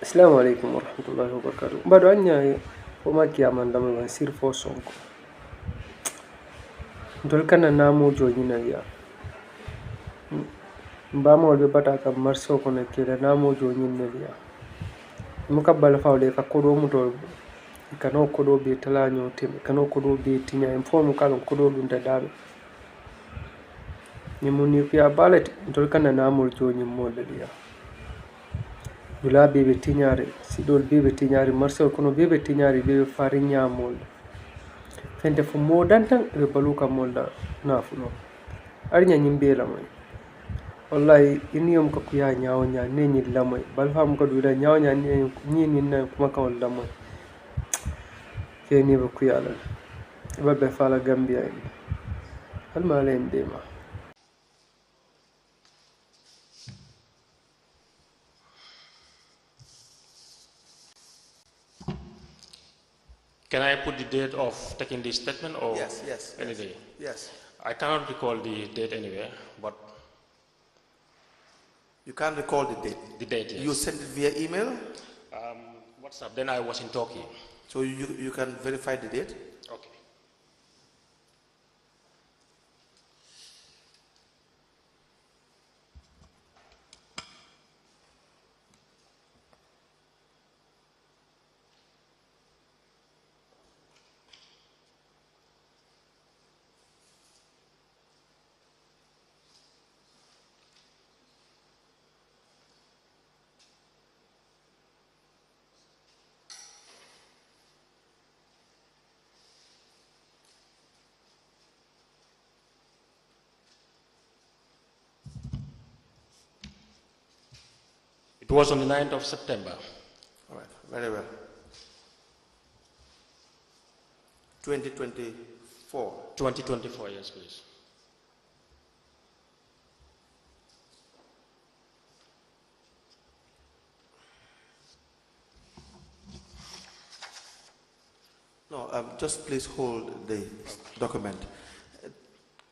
Assalamu alaikum warahmatullahi wabarakatuh. Bado anya foma kiyaman dama ban Sheriffo Sonko. Ntol kana namo jonyina ya. Mbama be bata kam marso kono keda namo jonyina ya. Muka bala fawle ka kodo muto kano kodo be talanyo tem kano kodo be tinya informu kalon kodo lunta dame. Nyimuni fiya balet ntol kana namo jonyin model ya. Dula bebe tiñare sidol bebe tiñare marcel kono bebe tiñare bebe farinya mol fente fo modantan be baluka molda nafuno arnya nyimbe la moy wallahi iniyom ka kuya nyaawo nya neni la moy bal fam ko dula nyaawo nya ni na kuma ka wala moy ke ni ba kuya la ba be fala Gambia hal ma len dema. Can I put the date of taking this statement or Yes. any day? Yes. I cannot recall the date anywhere, but You can't recall the date. the date, yes. You sent it via email, WhatsApp, then I was in Turkey. so you can verify the date. Okay. It was on the 9th of September. All right, very well. 2024. 2024, yes, please. No, just please hold the document.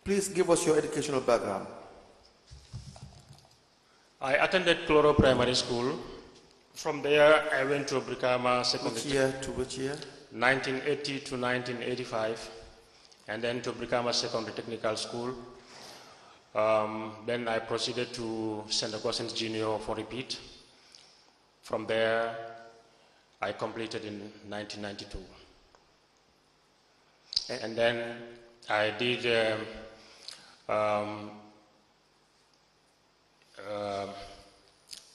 Please give us your educational background. I attended Cloro Primary School. From there, I went to Brikama Secondary. Which year to which year? 1980 to 1985, and then to Brikama Secondary Technical School. Then I proceeded to St. Augustine's Junior for repeat. From there, I completed in 1992. And then I did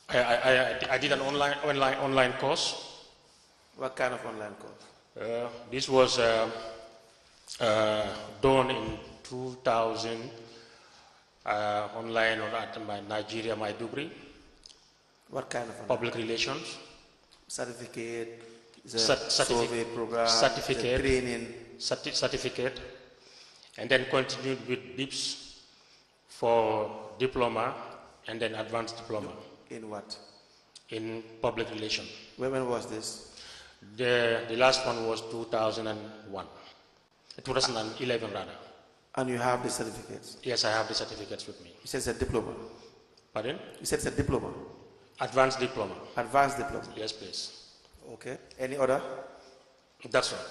I did an online course. What kind of online course? This was done in 2000 online at Nigeria, Maiduguri. What kind of online? Public relations. Certificate, survey program, certificate, training. Certificate, and then continued with DIPS for diploma and then advanced diploma. In what? In public relations. When was this? The last one was 2011 rather. And you have the certificates? Yes, I have the certificates with me. You said it's a diploma? Pardon? You said it's a diploma? Advanced diploma. Advanced diploma? Yes, please. Okay. Any other? That's all.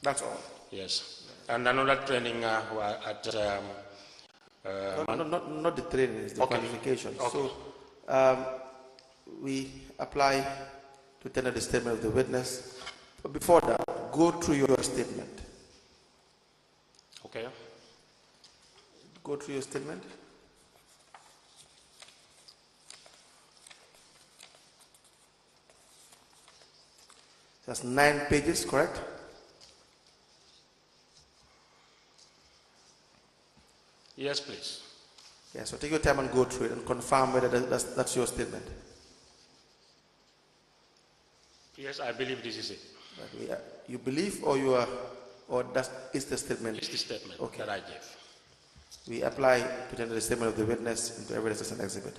That's all? Yes. And another training at... not the training, it's the qualifications. Okay. So, we apply to tender the statement of the witness. But before that, go through your statement. Okay. Go through your statement. That's 9 pages, correct? Yes, please. Yeah, so take your time and go through it and confirm whether that's your statement. Yes, I believe this is it. You believe or you are, or that is the statement? It's the statement that I gave. We apply to tender the statement of the witness into evidence as an exhibit.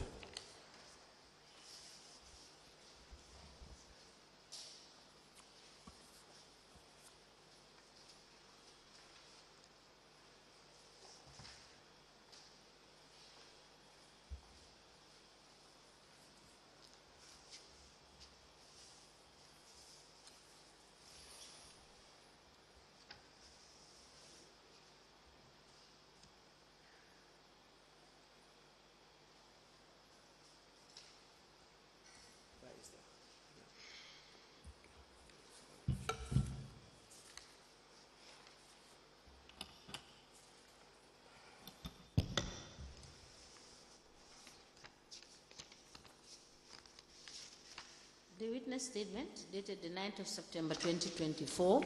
The witness statement dated the 9th of September 2024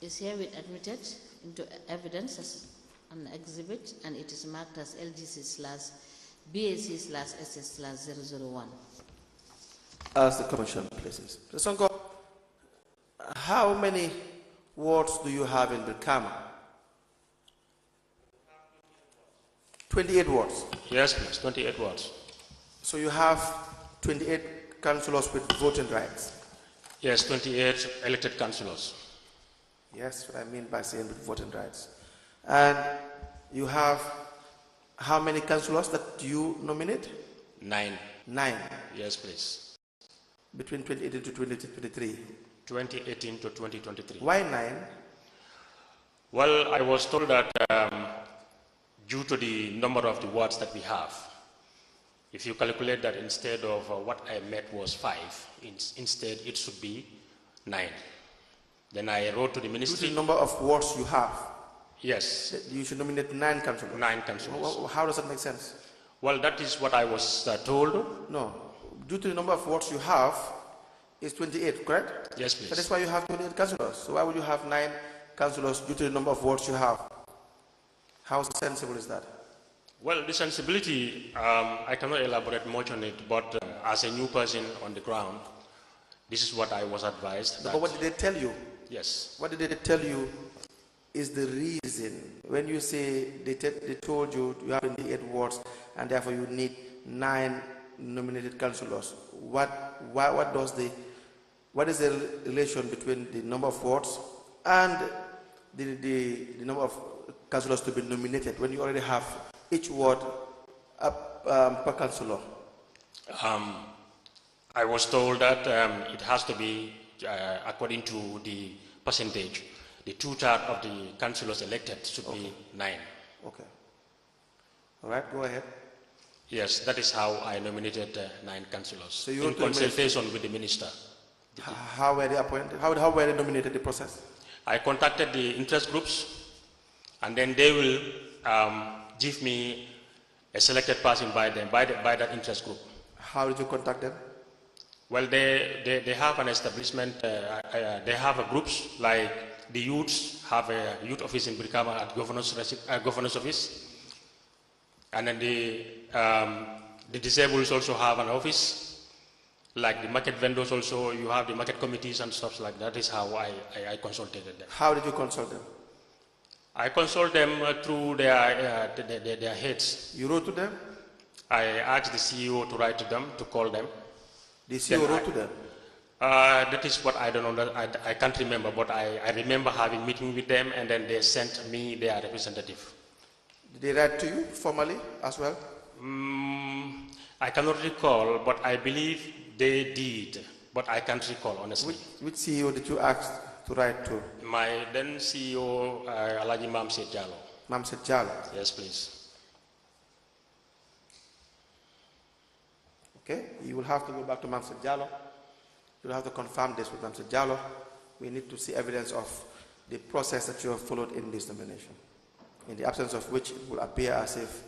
is herewith admitted into evidence as an exhibit, and it is marked as LGC/BAC/SS/001. As the Commission places. Mr. Sonko, how many wards do you have in Brikama? 28 wards. Yes, please, 28 wards. So you have 28 councillors with voting rights. Yes, 28 elected councillors. Yes, what I mean by saying with voting rights. And you have how many councillors that you nominate? 9. 9. Yes, please. Between 2018 to 2023. 2018 to 2023. Why 9? Well, I was told that due to the number of the wards that we have, if you calculate that instead of what I met was 5, instead it should be 9. Then I wrote to the ministry. Due to the number of wards you have? Yes. You should nominate 9 councillors. 9 councillors. How does that make sense? Well, that is what I was told. No. Due to the number of wards you have, it's 28, correct? Yes, please. So that's why you have 28 councillors. So why would you have 9 councillors due to the number of wards you have? How sensible is that? Well, the sensibility, I cannot elaborate much on it, but as a new person on the ground, this is what I was advised. But what did they tell you? Yes. What did they tell you is the reason? When you say they told you you have 28 wards and therefore you need 9 nominated councillors, what is the relation between the number of wards and the number of councillors to be nominated when you already have each ward per councillor? I was told that it has to be according to the percentage. The 2/3 of the councillors elected should be 9. Okay. All right, go ahead. Yes, that is how I nominated 9 councillors So you in consultation with the minister. How were they appointed? How were they nominated, the process? I contacted the interest groups, and then they will give me a selected person by that interest group. How did you contact them? Well, they have an establishment. They have groups like the youths have a youth office in Brikama at governor's office, and then the disabled also have an office. Like the market vendors also, you have the market committees and stuff like that. That is how I consulted them. How did you consult them? I consult them through their heads. You wrote to them? I asked the CEO to write to them, to call them. The CEO wrote to them? That is what I don't know. I can't remember, but I remember having meeting with them, and then they sent me their representative. Did they write to you formally as well? I cannot recall, but I believe they did, but I can't recall, honestly. Which CEO did you ask to write to? My then CEO, Alaji Mamset Jallo. Mamset Jallo? Yes, please. Okay, you will have to go back to Mamset Jallo. You will have to confirm this with Mamset Jallo. We need to see evidence of the process that you have followed in this nomination, in the absence of which it will appear as if,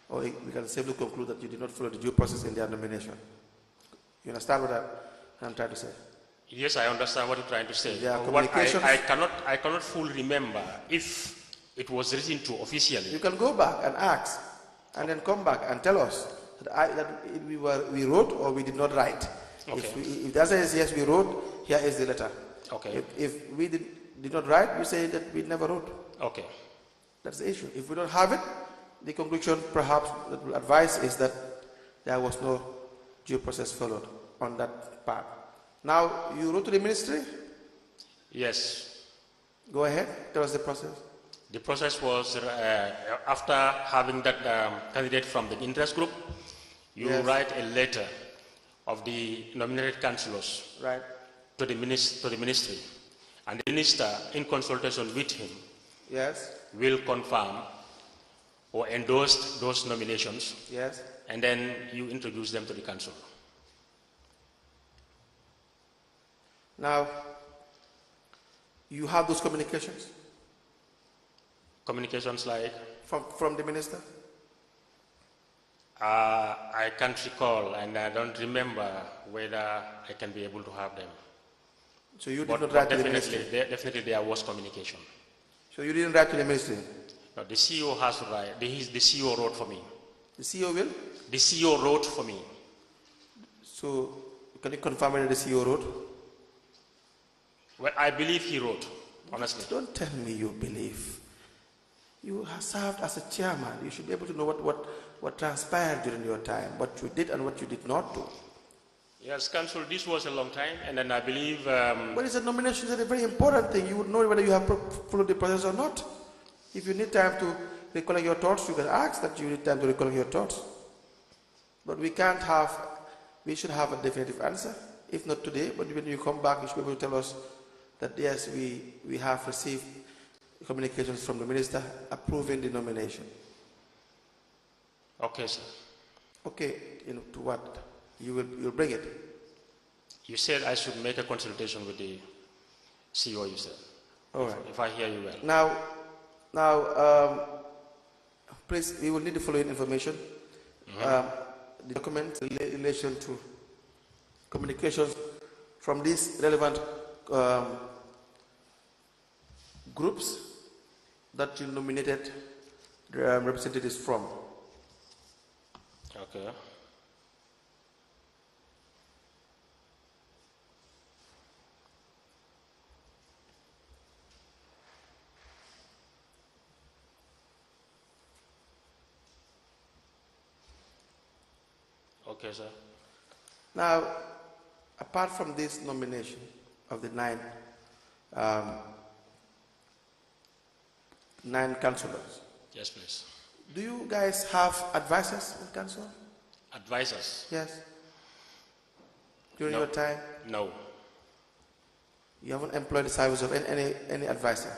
or we can safely conclude that you did not follow the due process in their nomination. You understand what I'm trying to say? Yes, I understand what you're trying to say. There are What communications. I cannot fully remember if it was written to officially. You can go back and ask, and then come back and tell us that we wrote or we did not write. Okay. If the answer is yes, we wrote, here is the letter. Okay. If we did not write, we say that we never wrote. Okay. That's the issue. If we don't have it, the conclusion perhaps that will advise is that there was no due process followed on that part. Now, you wrote to the ministry? Yes. Go ahead, tell us the process. The process was after having that candidate from the interest group, you Yes. write a letter of the nominated councillors Right. to the ministry, and the minister, in consultation with him, Yes. will confirm or endorse those nominations, Yes. and then you introduce them to the council. Now, you have those communications Communications like, from the minister? I can't recall, and I don't remember whether I can be able to have them. So you did But not write to the ministry? definitely there was communication. So you didn't write to the ministry? No, the CEO has to write. The CEO wrote for me. The CEO will? The CEO wrote for me. So can you confirm whether the CEO wrote? Well, I believe he wrote, honestly. Don't tell me you believe. You have served as a chairman. You should be able to know what transpired during your time, what you did and what you did not do. Yes, Council, this was a long time, and then I believe... But it's a nomination is a very important thing. You would know whether you have followed the process or not. If you need time to recollect your thoughts, you can ask that you need time to recollect your thoughts. But we should have a definitive answer. If not today, but when you come back, you should be able to tell us that yes, we have received communications from the minister approving the nomination. Okay, sir. Okay, to what? You'll bring it? You said I should make a consultation with the CEO, you said. All right. If I hear you well. Now, please, we will need the following information. The document in relation to communications from these relevant groups that you nominated representatives from. Okay. Okay, sir. Now, apart from this nomination of the nine councillors. Yes, please. Do you guys have advisors in council? Advisors? Yes. During your time? No. You haven't employed the service of any advisor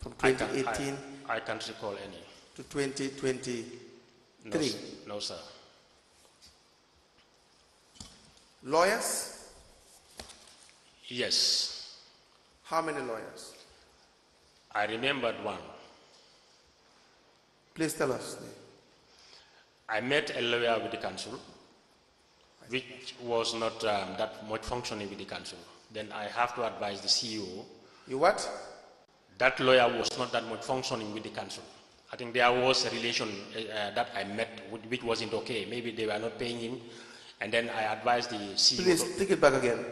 from 2018? I can't recall any. To 2023? No, sir. Lawyers? Yes. How many lawyers? I remembered one. Please tell us. I met a lawyer with the council, which was not that much functioning with the council. Then I have to advise the CEO. You what? That lawyer was not that much functioning with the council. I think there was a relation that I met which wasn't okay. Maybe they were not paying him. And then I advised the CEO. Please take it back again.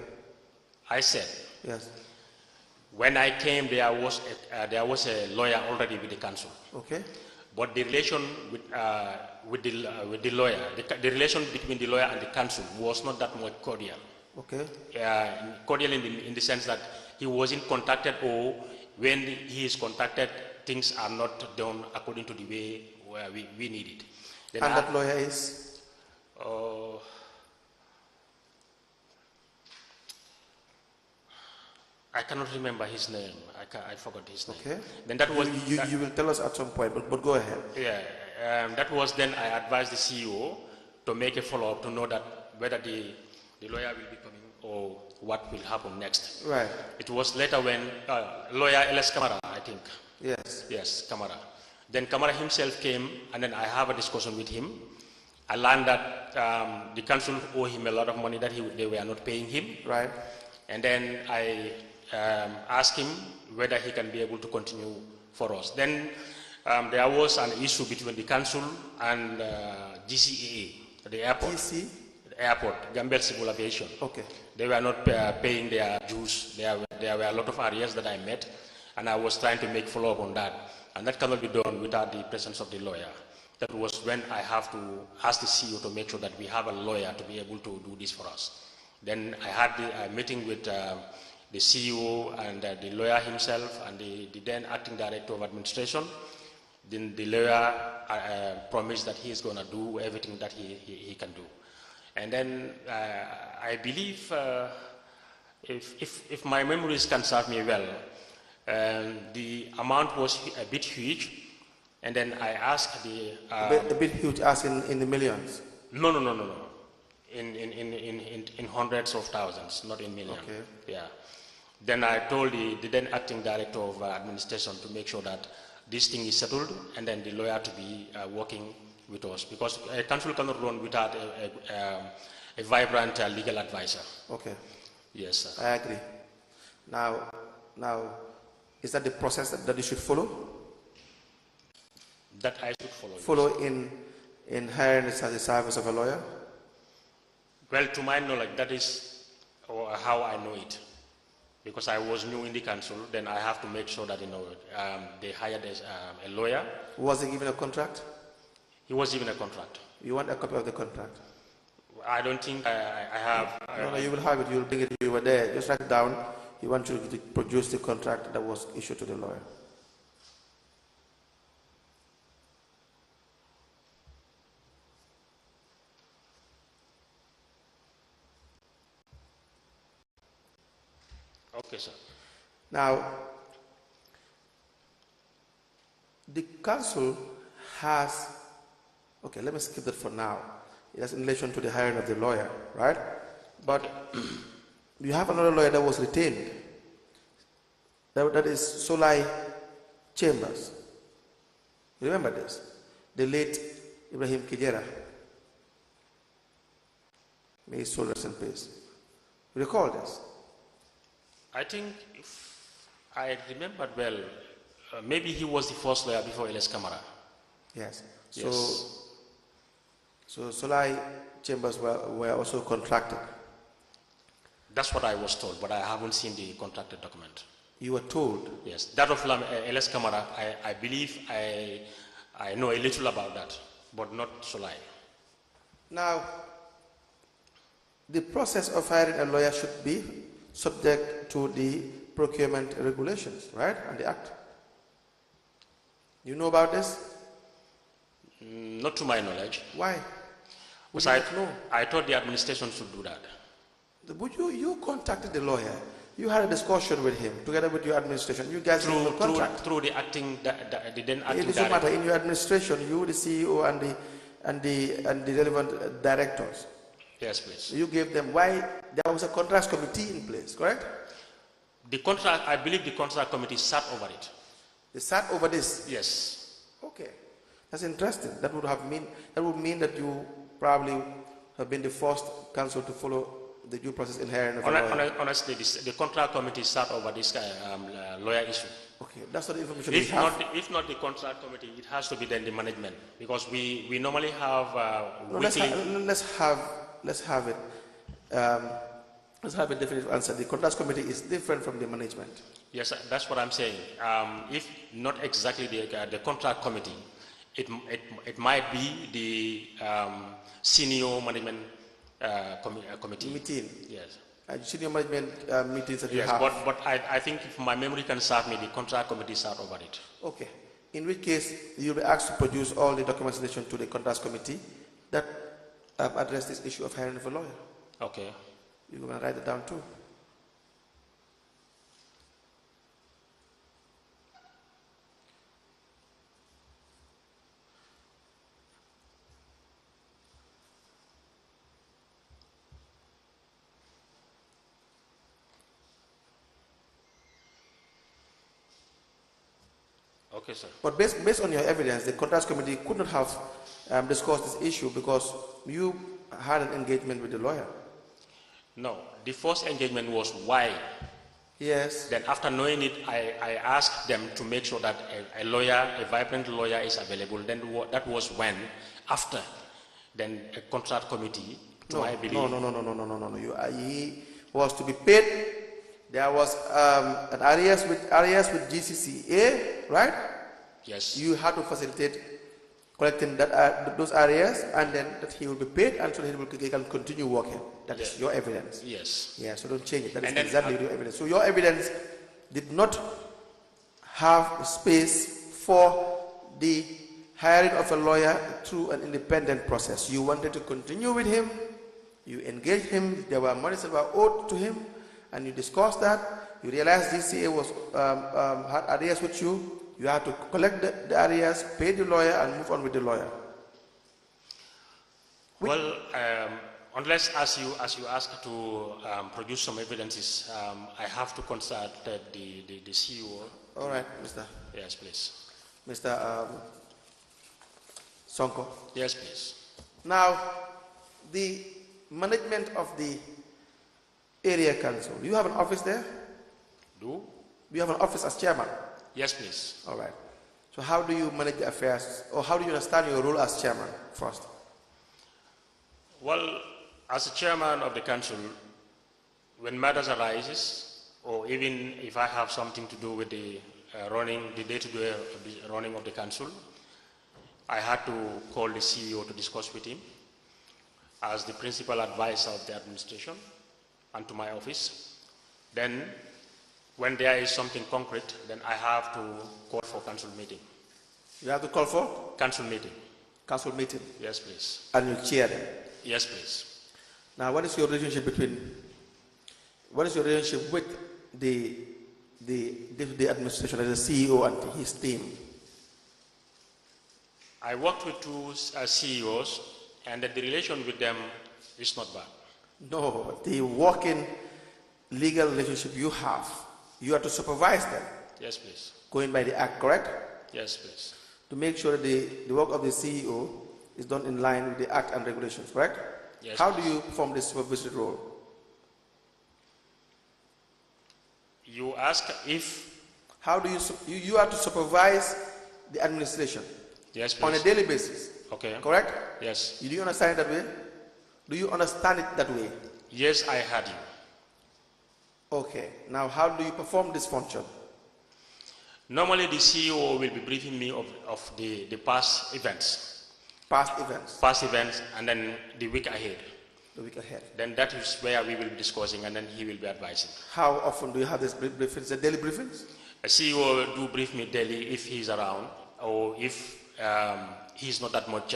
I said, yes. When I came, there was a lawyer already with the council. Okay. But the relation with the lawyer, the relation between the lawyer and the council was not that much cordial. Okay. Cordial in the sense that he wasn't contacted, or when he is contacted, things are not done according to the way we need it. Then and that lawyer is? I cannot remember his name. I forgot his name. Okay. Then that was you will tell us at some point, but go ahead. Yeah. That was then I advised the CEO to make a follow-up to know that whether the lawyer will be coming or what will happen next. Right. It was later when lawyer L.S. Kamara, I think. Yes. Yes, Kamara. Then Kamara himself came, and then I have a discussion with him. I learned that the council owe him a lot of money that they were not paying him. Right. And then I asked him whether he can be able to continue for us. Then there was an issue between the council and GCAA, the airport. GC? The airport, Gambia Civil Aviation. Okay. They were not paying their dues. There were a lot of areas that I met, and I was trying to make follow-up on that. And that cannot be done without the presence of the lawyer. That was when I have to ask the CEO to make sure that we have a lawyer to be able to do this for us. Then I had a meeting with the CEO and the lawyer himself and the then acting director of administration. Then the lawyer promised that he is going to do everything that he can do. And then I believe, if my memories can serve me well, the amount was a bit huge. And then I asked the... a bit huge, as in the millions? No. In hundreds of thousands, not in millions. Okay. Yeah. Then I told the then acting director of administration to make sure that this thing is settled, and then the lawyer to be working with us, because a council cannot run without a vibrant legal advisor. Okay. Yes, sir. I agree. Now, is that the process that you should follow? That I should follow. Follow in hiring as the service of a lawyer? Well, to my knowledge, that is how I know it. Because I was new in the council, then I have to make sure that they hired a lawyer. Was he given a contract? He was given a contract. You want a copy of the contract? I don't think I have. No, you will have it. You will bring it. You were there. Just write it down. You want to produce the contract that was issued to the lawyer. Okay, sir. Now, the council has, okay, let me skip that for now. It has in relation to the hiring of the lawyer, right? But you have another lawyer that was retained. That is Solai Chambers. You remember this? The late Ibrahim Kijera. May his soul rest in peace. You recall this? I think, if I remembered well, maybe he was the first lawyer before Elias Kamara. Yes. Yes. So Solai Chambers were also contracted. That's what I was told, but I haven't seen the contracted document. You were told? Yes. That of Elias Kamara, I believe I know a little about that, but not Solai. Now, the process of hiring a lawyer should be subject to the procurement regulations, right, and the act. You know about this? Not to my knowledge. Why? Because I thought the administration should do that. But you contacted the lawyer. You had a discussion with him together with your administration. You guys had a contract. Through the acting, the then acting. It doesn't matter. In your administration, you, the CEO, and the relevant directors. Yes, please. You gave them, why there was a contracts committee in place, correct? The contract, I believe the contract committee sat over it. They sat over this? Yes. Okay. That's interesting. That would mean that you probably have been the first council to follow the due process in hiring of a lawyer. Honestly, the contract committee sat over this lawyer issue. Okay, that's not the information we have. If not the contract committee, it has to be then the management, because we normally have weekly. Let's have it. Let's have a definitive answer. The contracts committee is different from the management. Yes, that's what I'm saying. If not exactly the contract committee, it might be the senior management committee. Meeting. Yes. Senior management meetings that you yes, have. But I think if my memory can serve me, the contract committee sat over it. Okay. In which case, you'll be asked to produce all the documents in relation to the contracts committee that address this issue of hiring of a lawyer. Okay. You're going to write it down too. Okay, sir. But based on your evidence, the contracts committee could not have discussed this issue because you had an engagement with the lawyer. No, the first engagement was why. Yes. Then after knowing it, I asked them to make sure that a lawyer, a vibrant lawyer is available. Then that was when, after, then a contract committee, No. No. He was to be paid. There was an areas with GCCA, right? Yes. You had to facilitate collecting those areas, and then that he will be paid, and so he can continue working. That is your evidence. Yes. Yeah, so don't change it. That is then, exactly your evidence. So your evidence did not have space for the hiring of a lawyer through an independent process. You wanted to continue with him, you engaged him, there were monies that were owed to him, and you discussed that. You realized DCA was had areas with you. You had to collect the areas, pay the lawyer, and move on with the lawyer. Well, unless as you ask to produce some evidences, I have to consult the CEO. All right, Mr. Yes, please. Mr. Sonko. Yes, please. Now, the management of the area council, you have an office there? Do? You have an office as chairman? Yes, please. All right. So how do you manage the affairs, or how do you understand your role as chairman first? Well, as a chairman of the council, when matters arises, or even if I have something to do with the day-to-day running of the council, I had to call the CEO to discuss with him as the principal advisor of the administration and to my office. Then, when there is something concrete, then I have to call for council meeting. You have to call for? Council meeting. Council meeting? Yes, please. And you chair them? Yes, please. Now, what is your relationship with the administration, the CEO and his team? I worked with two CEOs, and the relation with them is not bad. No, the working legal relationship you are to supervise them. Yes, please. Going by the act, correct? Yes, please. To make sure that the work of the CEO is done in line with the act and regulations, correct? Yes. How do you perform this supervisory role? You ask if... How do you are to supervise the administration? Yes, please. On a daily basis. Okay. Correct? Yes. Do you understand it that way? Do you understand it that way? Yes, I heard you. Okay. Now, how do you perform this function? Normally, the CEO will be briefing me of the past events. Past events? Past events, and then the week ahead. The week ahead. Then that is where we will be discussing, and then he will be advising. How often do you have this briefings? The daily briefings? A CEO do brief me daily if he's around, or if he's not that much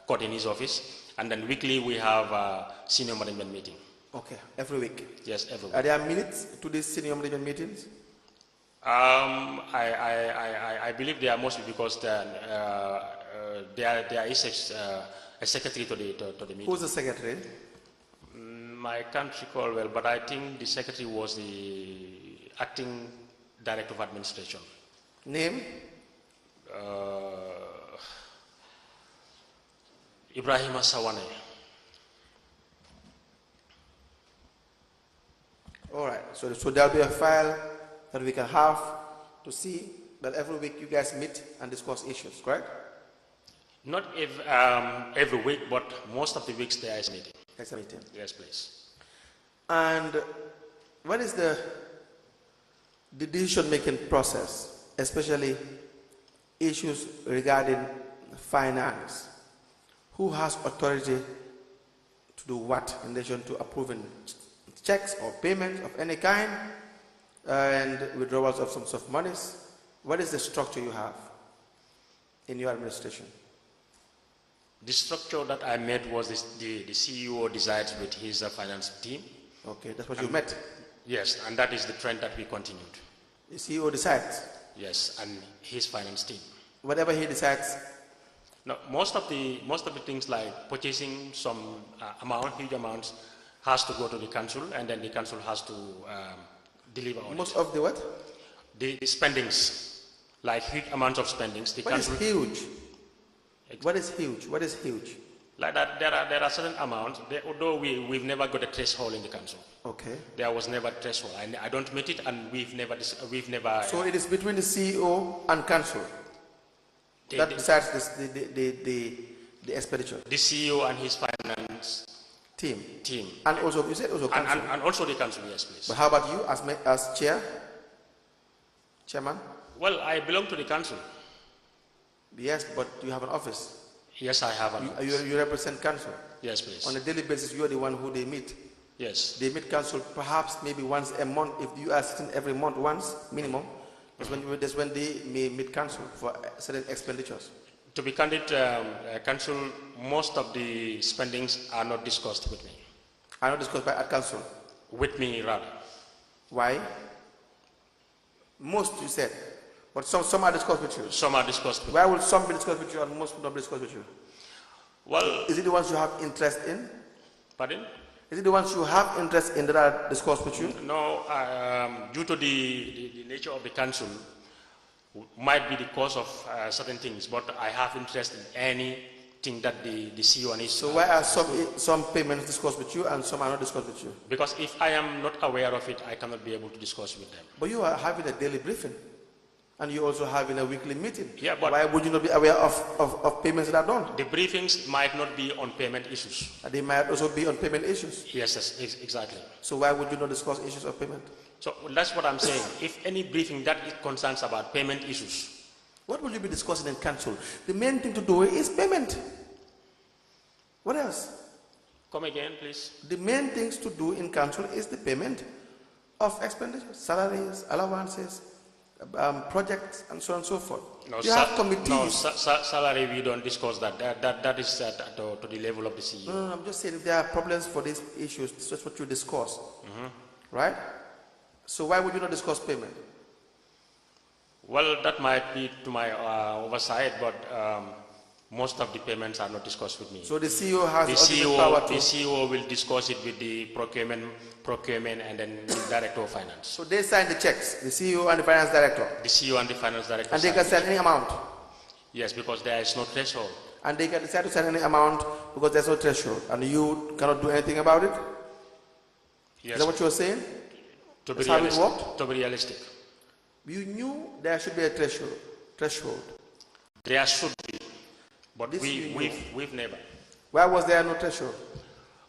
caught in his office. And then weekly we have a senior management meeting. Okay, every week? Yes, every week. Are there minutes to these senior management meetings? I believe they are mostly because there is a secretary to the meeting. Who's the secretary? I can't recall well, but I think the secretary was the acting director of administration. Name? Ibrahim Sawane. All right, so there'll be a file that we can have to see that every week you guys meet and discuss issues, correct? Not every week, but most of the weeks there is a meeting. There's a meeting. Yes, please. And what is the decision-making process, especially issues regarding finance? Who has authority to do what in relation to approving checks or payments of any kind and withdrawals of some sort of monies? What is the structure you have in your administration? The structure that I met was the CEO decides with his finance team. Okay, that's what you met? Yes, and that is the trend that we continued. The CEO decides? Yes, and his finance team. Whatever he decides? No, most of the things like purchasing some huge amounts, has to go to the council, and then the council has to deliver on most it. Of the what? The spendings, like huge amounts of spendings. The what council, is huge? What is huge? What is huge? Like that, there are certain amounts, although we've never got a threshold in the council. Okay. There was never a threshold. I don't meet it, and we've never. So it is between the CEO and council that decides the expenditure. The CEO and his finance team. And also, you said also council. And also the council, yes, please. But how about you as chairman? Well, I belong to the council. Yes, but you have an office. Yes, I have an office. You represent council. Yes, please. On a daily basis, you are the one who they meet. Yes. They meet council perhaps maybe once a month. If you are sitting every month once minimum, that's when they may meet council for certain expenditures. To be candid, council, most of the spendings are not discussed with me. Are not discussed at council? With me, rather. Why? Most, you said. But some are discussed with you? Some are discussed with me. Why would some be discussed with you and most not be discussed with you? Well... Is it the ones you have interest in? Pardon? Is it the ones you have interest in that are discussed with you? No, due to the nature of the council, might be the cause of certain things, but I have interest in anything that the CEO and his... So why are some payments discussed with you and some are not discussed with you? Because if I am not aware of it, I cannot be able to discuss with them. But you are having a daily briefing, and you also having a weekly meeting. Yeah, but why would you not be aware of payments that are done? The briefings might not be on payment issues. And they might also be on payment issues. Yes, exactly. So why would you not discuss issues of payment? So that's what I'm saying. If any briefing that is concerns about payment issues, what will you be discussing in council? The main thing to do is payment. What else? Come again, please. The main things to do in council is the payment of expenditures, salaries, allowances, projects, and so on and so forth. No, you have committees. No, salary, we don't discuss that. That is to the level of the CEO. No, I'm just saying if there are problems for these issues, that's what you discuss. Right? So why would you not discuss payment? Well, that might be to my oversight, but most of the payments are not discussed with me. So the CEO has the ultimate power to... The CEO will discuss it with the procurement, and then the director of finance. So they sign the checks, the CEO and the finance director? The CEO and the finance director. And they can sign any amount? Yes, because there is no threshold. And they can decide to sign any amount because there's no threshold, and you cannot do anything about it? Yes. Is that what you're saying? To be That's how it worked? To be realistic. You knew there should be a threshold. There should be, but we've never. Why was there no threshold?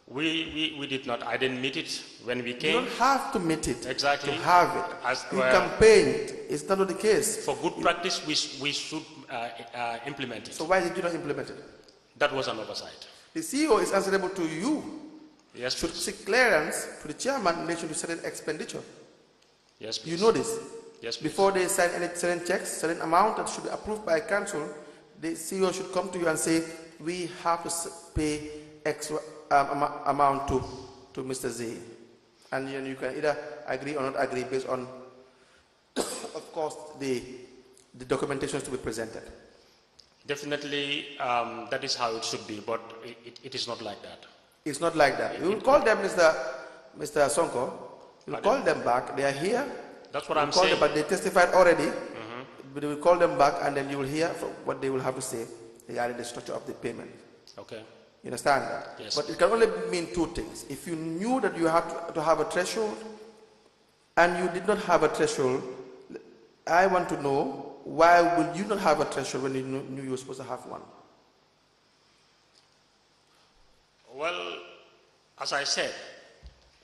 We did not. I didn't meet it when we came. You don't have to meet it. Exactly. To have it. You campaigned. It's not the case. For good practice, we should implement it. So why did you not implement it? That was an oversight. The CEO is answerable to you. Yes, should seek clearance for the chairman in relation to certain expenditure. Yes, please. You know this? Yes, please. Before they sign any certain checks, certain amount that should be approved by council, the CEO should come to you and say, we have to pay X amount to Mr. Z. And you can either agree or not agree based on, of course, the documentations to be presented. Definitely, that is how it should be, but it is not like that. It's not like that. You will call them, Mr. Sonko. You will call them back. They are here. That's what I'm saying. But they testified already. But you will call them back, and then you will hear what they will have to say regarding the structure of the payment. Okay. You understand that? Yes. But it can only mean two things. If you knew that you had to have a threshold, and you did not have a threshold, I want to know, why would you not have a threshold when you knew you were supposed to have one? Well, as I said,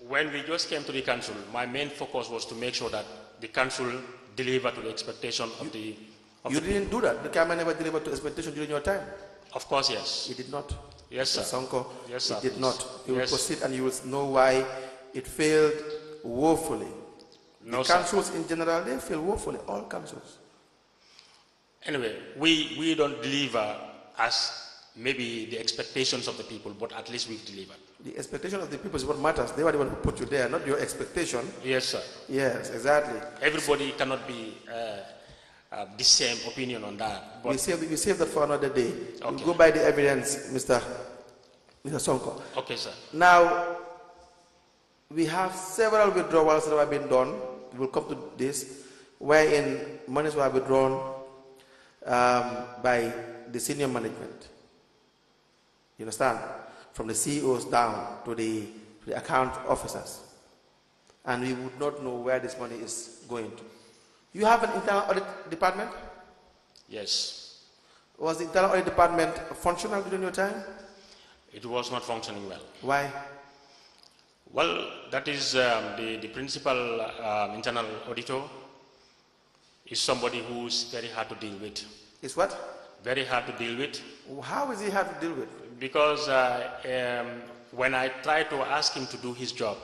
when we just came to the council, my main focus was to make sure that the council delivered to the expectation of the... You didn't do that. The Brikama never delivered to expectation during your time. Of course, yes. It did not. Yes, sir. Sonko, yes, sir. It did not. You will proceed and you will know why it failed woefully. No, the councils in general, they fail woefully, all councils. Anyway, we don't deliver as maybe the expectations of the people, but at least we've delivered. The expectation of the people is what matters. They were the one who put you there, not your expectation. Yes, sir. Yes, exactly. Everybody cannot be the same opinion on that. But we save that for another day. Okay. We'll go by the evidence, Mr. Sonko. Okay, sir. Now, we have several withdrawals that have been done. We will come to this, wherein monies were withdrawn by the senior management. You understand? From the CEOs down to the account officers. And we would not know where this money is going to. You have an internal audit department? Yes. Was the internal audit department functional during your time? It was not functioning well. Why? Well, that is the principal internal auditor is somebody who's very hard to deal with. Is what? Very hard to deal with. How is he hard to deal with? Because when I tried to ask him to do his job,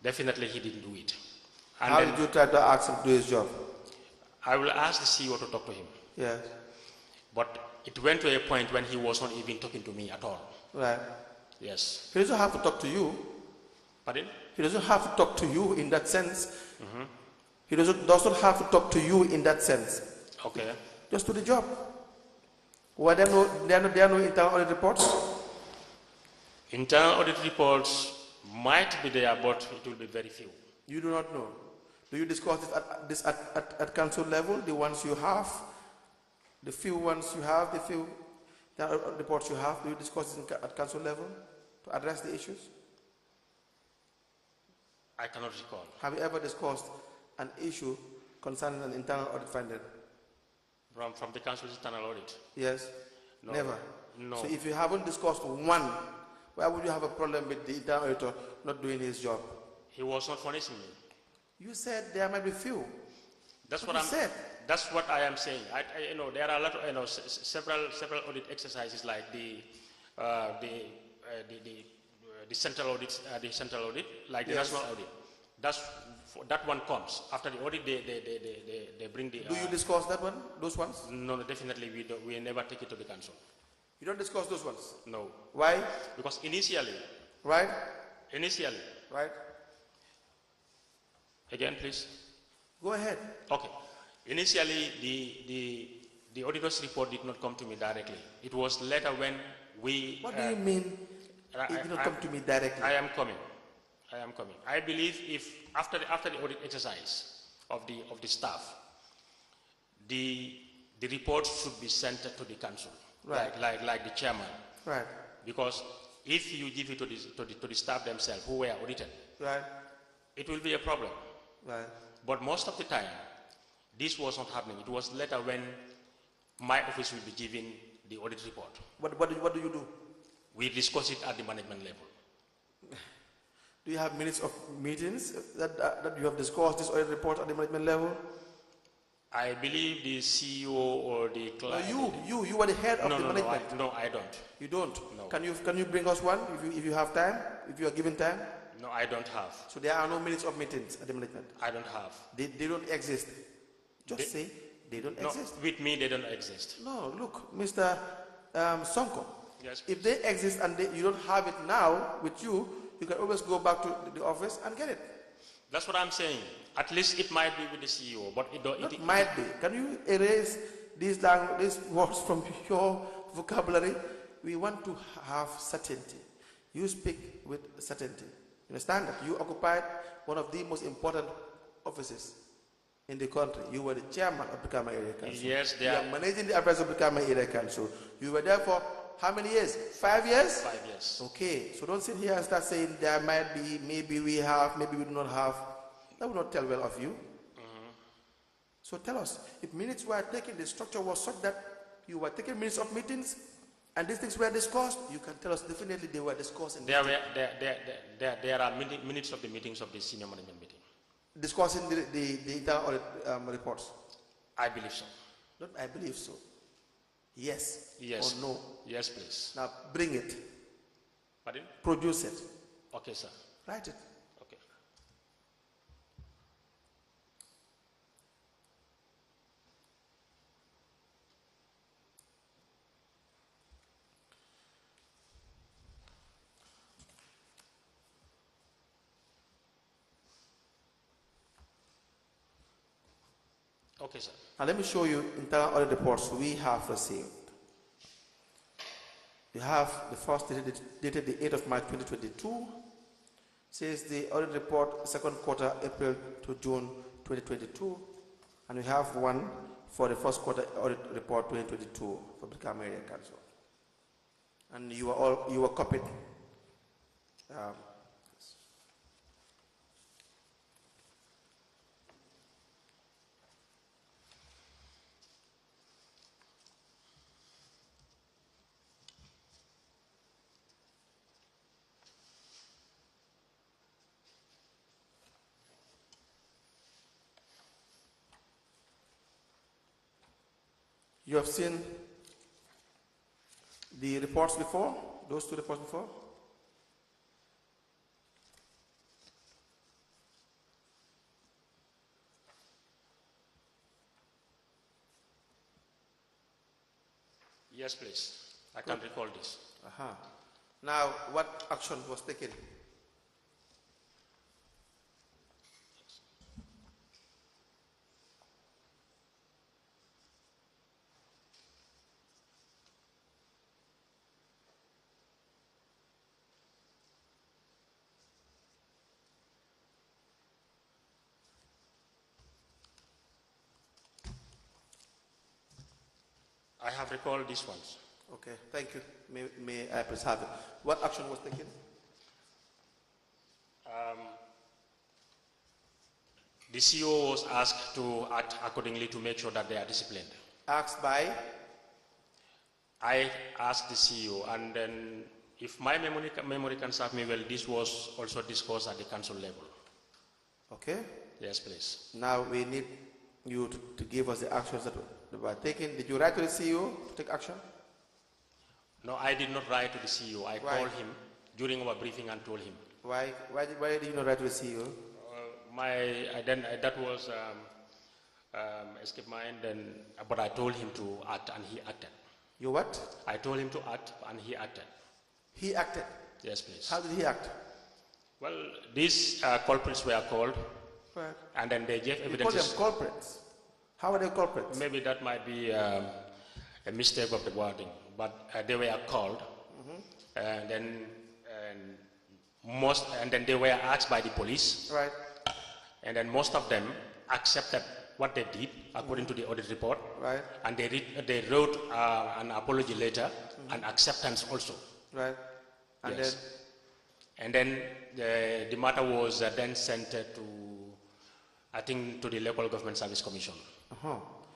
definitely he didn't do it. And how did you try to ask him to do his job? I will ask the CEO to talk to him. Yes. But it went to a point when he was not even talking to me at all. Right. Yes. He doesn't have to talk to you. Pardon? He doesn't have to talk to you in that sense. He does not have to talk to you in that sense. Okay. Just do the job. Were there are no internal audit reports? Internal audit reports might be there, but it will be very few. You do not know. Do you discuss this at council level, the ones you have, the few ones you have, the few reports you have, do you discuss it at council level to address the issues? I cannot recall. Have you ever discussed an issue concerning an internal audit finding? From the council's internal audit? Yes? No. Never? No. So if you haven't discussed one, why would you have a problem with the internal auditor not doing his job? He was not furnishing me. You said there might be few. That's what what you said. That's what I am saying. You know, there are a lot of, several audit exercises like the central audit, like the national audit. That one comes after the audit. They bring the. Do you discuss that one? Those ones? No, definitely we don't. We never take it to the council. You don't discuss those ones? No. Why? Because initially. Right. Initially. Right. Again, please. Go ahead. Okay. Initially, the auditor's report did not come to me directly. It was later when we. What do you mean? It did not come to me directly. I am coming. I believe if after the audit exercise of the staff, the report should be sent to the council, right? Like the chairman, right? Because if you give it to the staff themselves who were audited, right, it will be a problem, right? But most of the time, this was not happening. It was later when my office will be giving the audit report. What do you do? We discuss it at the management level. Do you have minutes of meetings that you have discussed this audit report at the management level? I believe the CEO or the client. No, you are the head of the management. No, I don't. You don't? No. Can you bring us one if you have time, if you are given time? No, I don't have. So there are no minutes of meetings at the management? I don't have. They don't exist. Just say they don't exist. With me, they don't exist. No, look, Mr. Sonko. Yes. If they exist and you don't have it now with you, you can always go back to the office and get it. That's what I'm saying. At least it might be with the CEO, but it might be. Can you erase these words from your vocabulary? We want to have certainty. You speak with certainty. You understand that you occupied one of the most important offices in the country. You were the chairman of Brikama Area Council. Yes, you are managing the affairs of Brikama Area Council. You were there for how many years? 5 years? 5 years. Okay, so don't sit here and start saying there might be, maybe we have, maybe we do not have. That will not tell well of you. So tell us, if minutes were taken, the structure was such that you were taking minutes of meetings and these things were discussed, you can tell us definitely they were discussed. There are minutes of the meetings of the senior management meeting. Discussing the internal audit reports? I believe so. Not I believe so. Yes. Yes. Or no? Yes, please. Now bring it. Pardon? Produce it. Okay, sir. Write it. Okay. Okay, sir. Now let me show you internal audit reports we have received. We have the first dated the 8th of March 2022. Says the audit report second quarter April to June 2022. And we have one for the first quarter audit report 2022 for Brikama Area Council. And you were copied. You have seen the reports before, those two reports before? Yes, please. I can recall this. Now, what action was taken? I have recalled these ones. Okay, thank you. May I please have it? What action was taken? The CEO was asked to act accordingly to make sure that they are disciplined. Asked by? I asked the CEO, and then if my memory can serve me well, this was also discussed at the council level. Okay. Yes, please. Now we need you to give us the actions that were taken. Did you write to the CEO to take action? No, I did not write to the CEO. I called him during our briefing and told him. Why did you not write to the CEO? That was escape mind. But I told him to act, and he acted. You what? I told him to act, and he acted. He acted? Yes, please. How did he act? Well, these culprits were called, right. And then they gave evidence. You call them culprits? How are they culprits? Maybe that might be a mistake of the wording, but they were called, and then they were asked by the police, right? And then most of them accepted what they did according to the audit report, right? And they wrote an apology letter and acceptance also, right? And yes. Then the matter was then sent to, I think, to the Local Government Service Commission.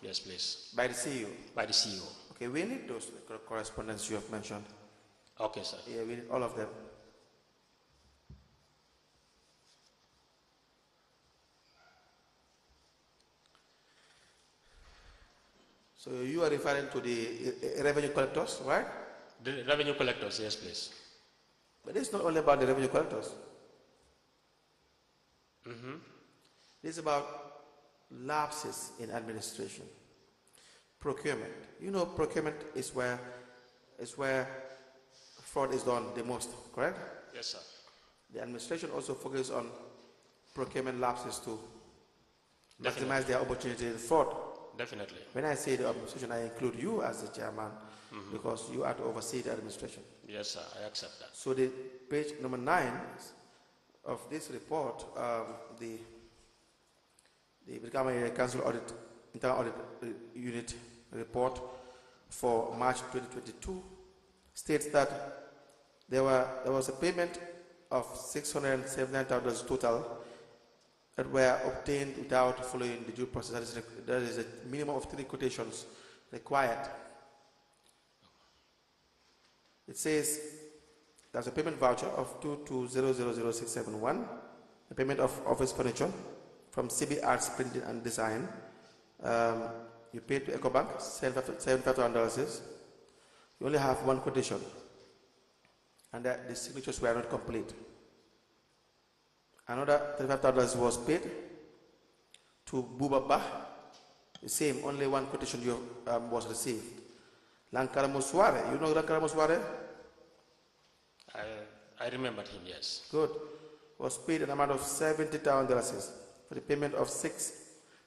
Yes, please. By the CEO? By the CEO. Okay, we need those correspondence you have mentioned. Okay, sir. Yeah, we need all of them. So you are referring to the revenue collectors, right? The revenue collectors, yes, please. But it's not only about the revenue collectors. It's about lapses in administration. Procurement. You know, procurement is where fraud is done the most, correct? Yes, sir. The administration also focuses on procurement lapses to Definitely. maximize their opportunity in fraud. Definitely. When I say the administration, I include you as the chairman because you are to oversee the administration. Yes, sir. I accept that. So the page number 9 of this report, the Brikama Council Audit, Internal Audit Unit report for March 2022 states that there was a payment of $679,000 total that were obtained without following the due process. There is a minimum of 3 quotations required. It says there's a payment voucher of 2200671, a payment of office furniture from CB Arts Printing and Design. You paid to EcoBank $7,500. You only have 1 quotation, and the signatures were not complete. Another $35,000 was paid to Bubaba. The same, only 1 quotation was received. Lankara Musware, you know Lankara Musware? I remembered him, yes. Good. Was paid an amount of $70,000 for the payment of 6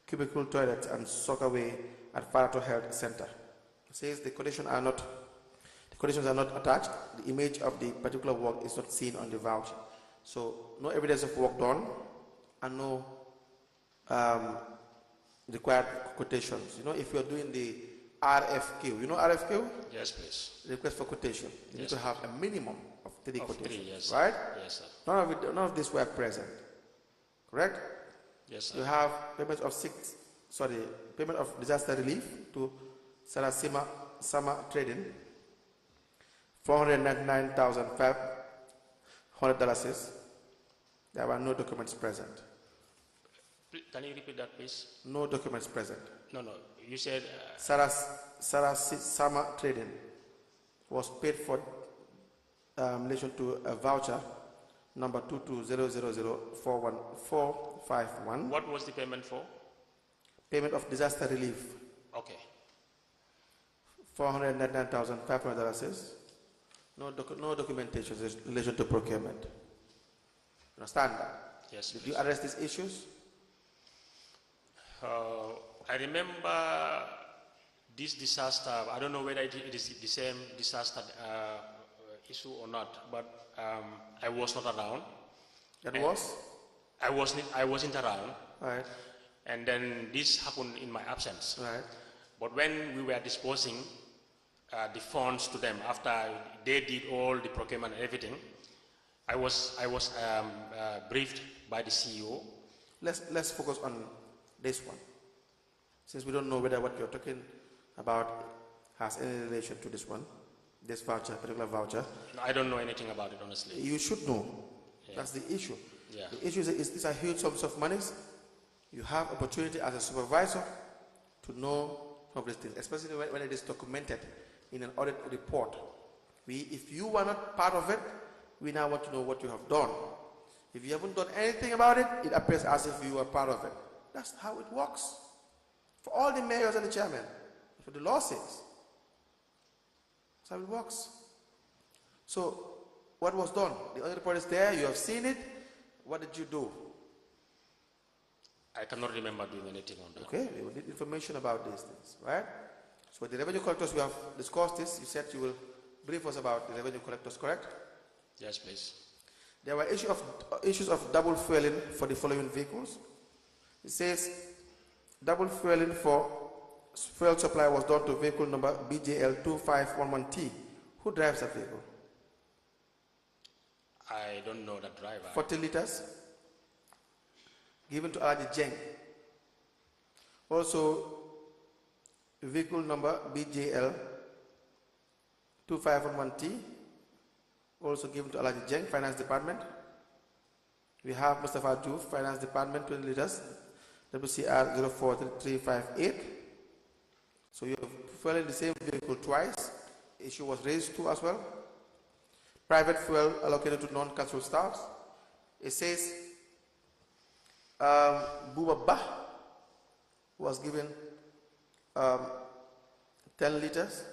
cubicle toilets and soccerway at Farato Health Center. It says the quotations are not attached. The image of the particular work is not seen on the voucher. So no evidence of work done and no required quotations. You know, if you're doing the RFQ, you know RFQ? Yes, please. Request for quotation. You need to have a minimum of 3 quotations. 3, yes, right? Yes, sir. None of these were present. Correct? Yes, sir. You have payment of disaster relief to Sarasima Sama Trading, $499,500. There were no documents present. Can you repeat that, please? No documents present. No. You said Sarasima Trading was paid for in relation to a voucher number 22000414451. What was the payment for? Payment of disaster relief. Okay. $499,500. No documentation in relation to procurement. Understand that? Yes. Did you address these issues? I remember this disaster. I don't know whether it is the same disaster issue or not, but I was not around. I wasn't around. Right. And then this happened in my absence. Right. But when we were disposing the funds to them after they did all the procurement and everything. I was briefed by the CEO. Let's focus on this one, since we don't know whether what you're talking about has any relation to this one, this voucher, particular voucher. No, I don't know anything about it, honestly. You should know. Yeah. That's the issue. Yeah. The issue is these are huge sums of money. You have opportunity as a supervisor to know of these things, especially when it is documented in an audit report. If you were not part of it, we now want to know what you have done. If you haven't done anything about it, it appears as if you were part of it. That's how it works. For all the mayors and the chairmen, that's what the law says. That's how it works. So, what was done? The audit report is there, you have seen it. What did you do? I cannot remember doing anything on that. Okay, we will need information about these things, right? So the revenue collectors, we have discussed this. You said you will brief us about the revenue collectors, correct? Yes, please. There were issues of double fueling for the following vehicles. It says double fueling for fuel supply was done to vehicle number BJL2511T. Who drives that vehicle? I don't know that driver. 40 liters given to Alaji Jeng. Also, vehicle number BJL2511T, also given to Alaji Jeng, Finance Department. We have Mustafa Juf, Finance Department, 20 liters, WCR 043358. So you have fueling the same vehicle twice. Issue was raised too as well. Private fuel allocated to non-council staffs. It says Buba Bah was given 10 liters.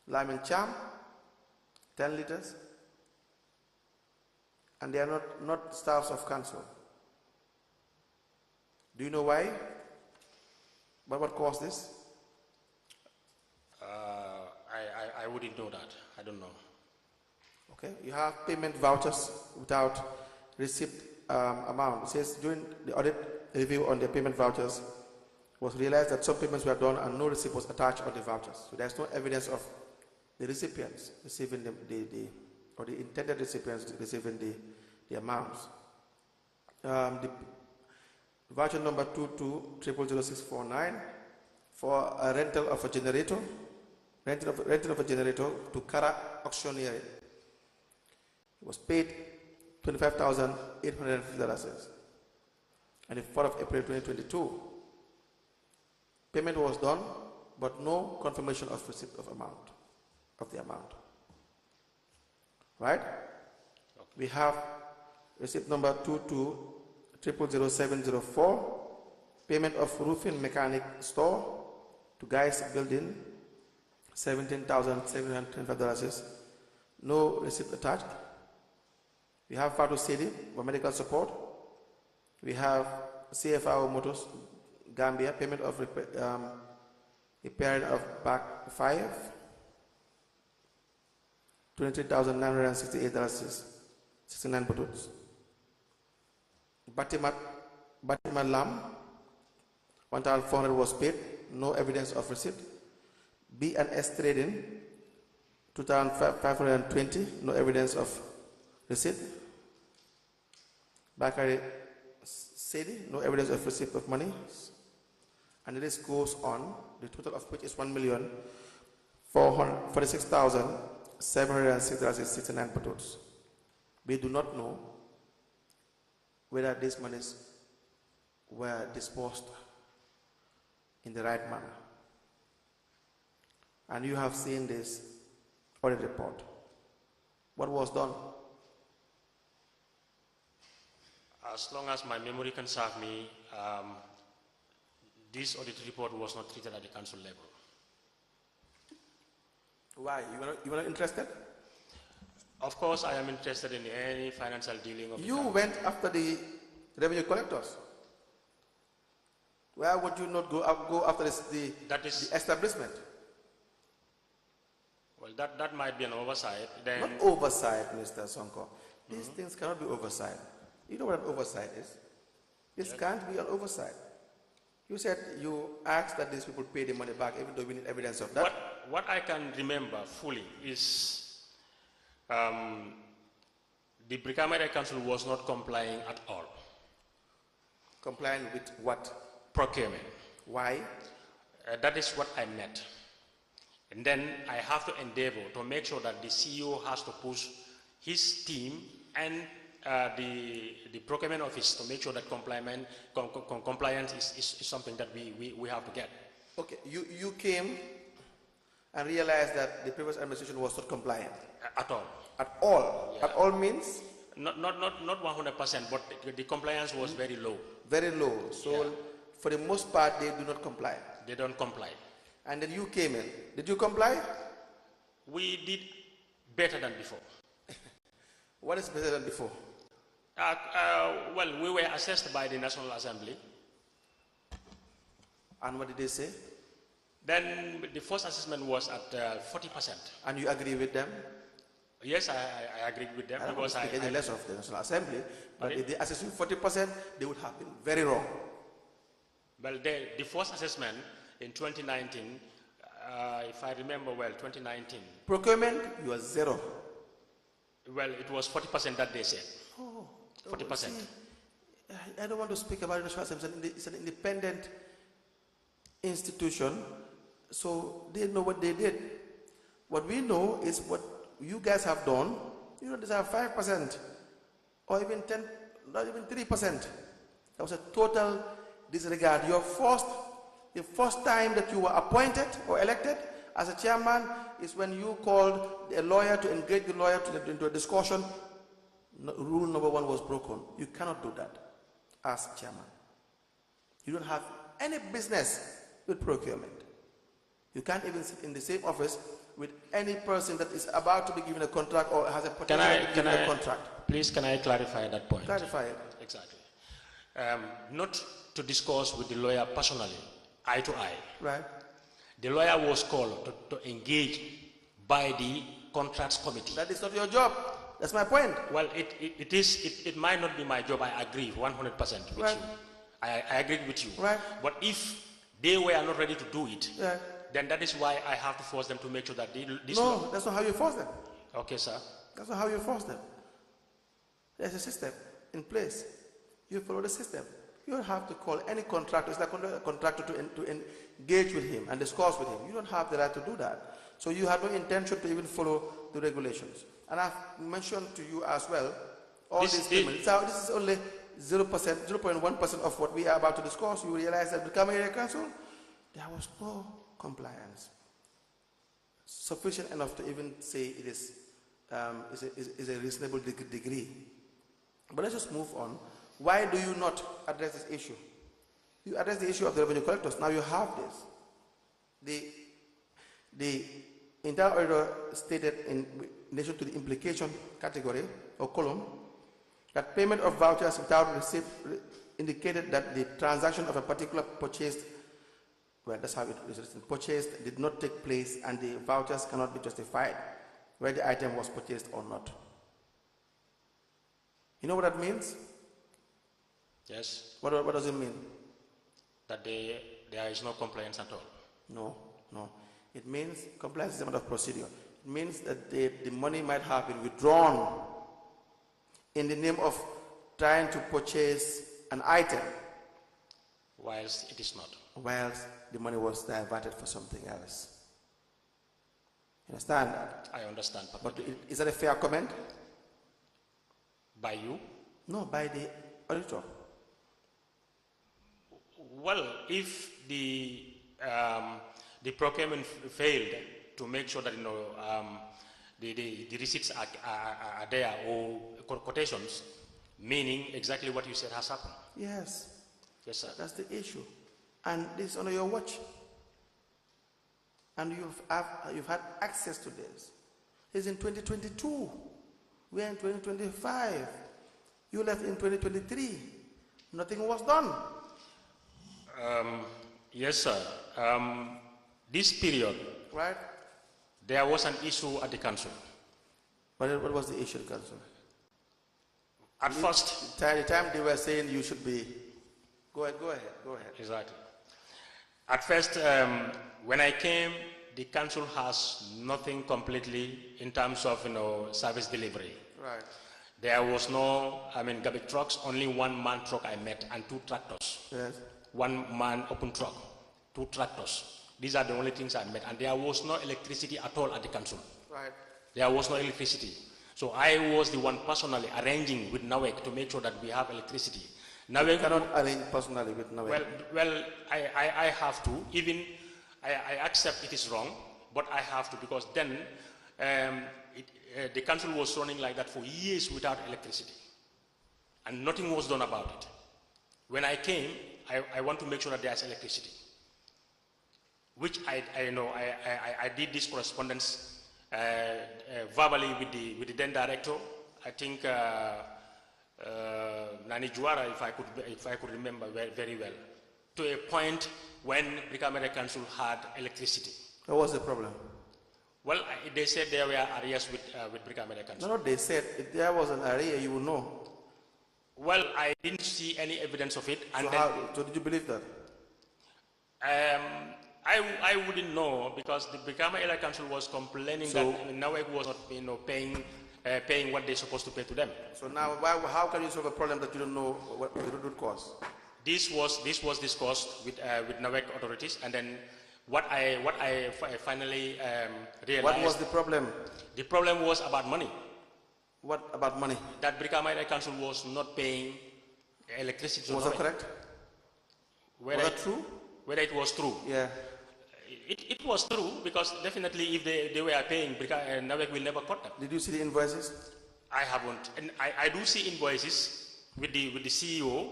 Lyman Cham, 10 liters. And they are not staffs of council. Do you know why? But what caused this? I wouldn't know that. I don't know. Okay, you have payment vouchers without receipt amount. It says during the audit review on the payment vouchers was realized that some payments were done and no receipt was attached on the vouchers. So there's no evidence of the recipients receiving or the intended recipients receiving the amounts. The voucher number 22000649 for a rental of a generator. Rental of a generator to Kara Auctioneer. It was paid $25,850. And the 4th of April 2022, payment was done, but no confirmation of receipt of the amount. Right? Okay. We have receipt number 22000704, payment of roofing mechanic store to Guys Building, $17,725. No receipt attached. We have Fatu City for medical support. We have CFRO Motors Gambia, payment of repairing of back 5, $23,968.69. Batimat Lam, 1,400 was paid. No evidence of receipt. B&S Trading, 2,520, no evidence of receipt. Bakari Sedi, no evidence of receipt of money. And the list goes on, the total of which is 1,446,706.69 pesos. We do not know whether these monies were disposed in the right manner. And you have seen this audit report. What was done? As long as my memory can serve me, this audit report was not treated at the council level. Why? You were not interested? Of course, I am interested in any financial dealing of You went after the revenue collectors. Why would you not go after the establishment? Well, that might be an oversight. Then not oversight, Mr. Sonko. These things cannot be oversight. You know what an oversight is? This can't be an oversight. You said you asked that these people pay the money back, even though we need evidence of that. What I can remember fully is the Brikama Council was not complying at all. Complying with what? Procurement. Why? That is what I meant. And then I have to endeavor to make sure that the CEO has to push his team and the procurement office to make sure that compliance is something that we have to get. Okay, you came and realized that the previous administration was not compliant? At all. At all? Yeah. At all means? Not 100%, but the compliance was very low. Very low. So for the most part, they do not comply. They don't comply. And then you came in. Did you comply? We did better than before. What is better than before? Well, we were assessed by the National Assembly. And what did they say? Then the first assessment was at 40%. And you agree with them? Yes, I agreed with them. I don't because speak any less of the National Assembly, but if they assess you 40%, they would have been very wrong. Well, the first assessment in 2019, if I remember well, 2019. Procurement, you are 0. Well, it was 40% that they said. Oh, 40%. See, I don't want to speak about the National Assembly. It's an independent institution, so they know what they did. What we know is what you guys have done. You don't deserve 5% or even 10, not even 3%. That was a total disregard. The first time that you were appointed or elected as a chairman is when you called a lawyer to engage the lawyer into a discussion. Rule number 1 was broken. You cannot do that as chairman. You don't have any business with procurement. You can't even sit in the same office with any person that is about to be given a contract or has a potential to be given a contract. Please, can I clarify that point? Clarify it. Exactly. Not to discuss with the lawyer personally, eye to eye. Right. The lawyer was called to engage by the contracts committee. That is not your job. That's my point. Well, it might not be my job. I agree 100% with you. I agree with you. Right. But if they were not ready to do it, then that is why I have to force them to make sure that No, that's not how you force them. Okay, sir. That's not how you force them. There's a system in place. You follow the system. You don't have to call any contractor. It's like a contractor to engage with him and discuss with him. You don't have the right to do that. So you have no intention to even follow the regulations. And I've mentioned to you as well, all these payments. So this is only 0.1% of what we are about to discuss. You realize that Brikama Area Council, there was no compliance sufficient enough to even say it is a reasonable degree. But let's just move on. Why do you not address this issue? You address the issue of the revenue collectors. Now you have this. The internal auditor stated in relation to the implication category or column that payment of vouchers without receipt indicated that the transaction of a particular purchased, well, that's how it is written, purchased did not take place and the vouchers cannot be justified whether the item was purchased or not. You know what that means? Yes. What does it mean? That there is no compliance at all. No. It means compliance is a matter of procedure. It means that the money might have been withdrawn in the name of trying to purchase an item. Whilst it is not. Whilst the money was diverted for something else. You understand that? I understand. But is that a fair comment? By you? No, by the auditor. Well, if the procurement failed to make sure that the receipts are there or quotations, meaning exactly what you said has happened. Yes. Yes, sir. That's the issue, and this is under your watch, and you've had access to this. It's in 2022. We're in 2025. You left in 2023. Nothing was done. Yes, sir. This period, right? There was an issue at the council. What was the issue at the council? At first, the time they were saying you should be. Go ahead. Exactly. At first, when I came, the council has nothing completely in terms of service delivery. Right. There was no, garbage trucks, only one man truck I met and 2 tractors. Yes. One man open truck, 2 tractors. These are the only things I met, and there was no electricity at all at the council. Right. There was no electricity. So I was the one personally arranging with NAWEC to make sure that we have electricity. NAWEC cannot arrange personally with NAWEC. Well, I have to. Even I accept it is wrong, but I have to, because then the council was running like that for years without electricity, and nothing was done about it. When I came, I want to make sure that there's electricity, which I did this correspondence verbally with the then director. I think Nani Juara, if I could remember very well, to a point when Brikama Council had electricity. What was the problem? Well, they said there were areas with Brikama Council. No, they said if there was an area, you would know. Well, I didn't see any evidence of it. And So did you believe that? I wouldn't know, because the Brikama Area Council was complaining that NAWEC was not paying what they're supposed to pay to them. So now, how can you solve a problem that you don't know what the root cause? This was discussed with NAWEC authorities, and then what I finally realized. What was the problem? The problem was about money. What about money? That Brikama Area Council was not paying electricity. Was that correct? Was that true? Whether it was true? Yeah. It was true, because definitely if they were paying, NAWEC will never cut them. Did you see the invoices? I haven't, and I do see invoices with the CEO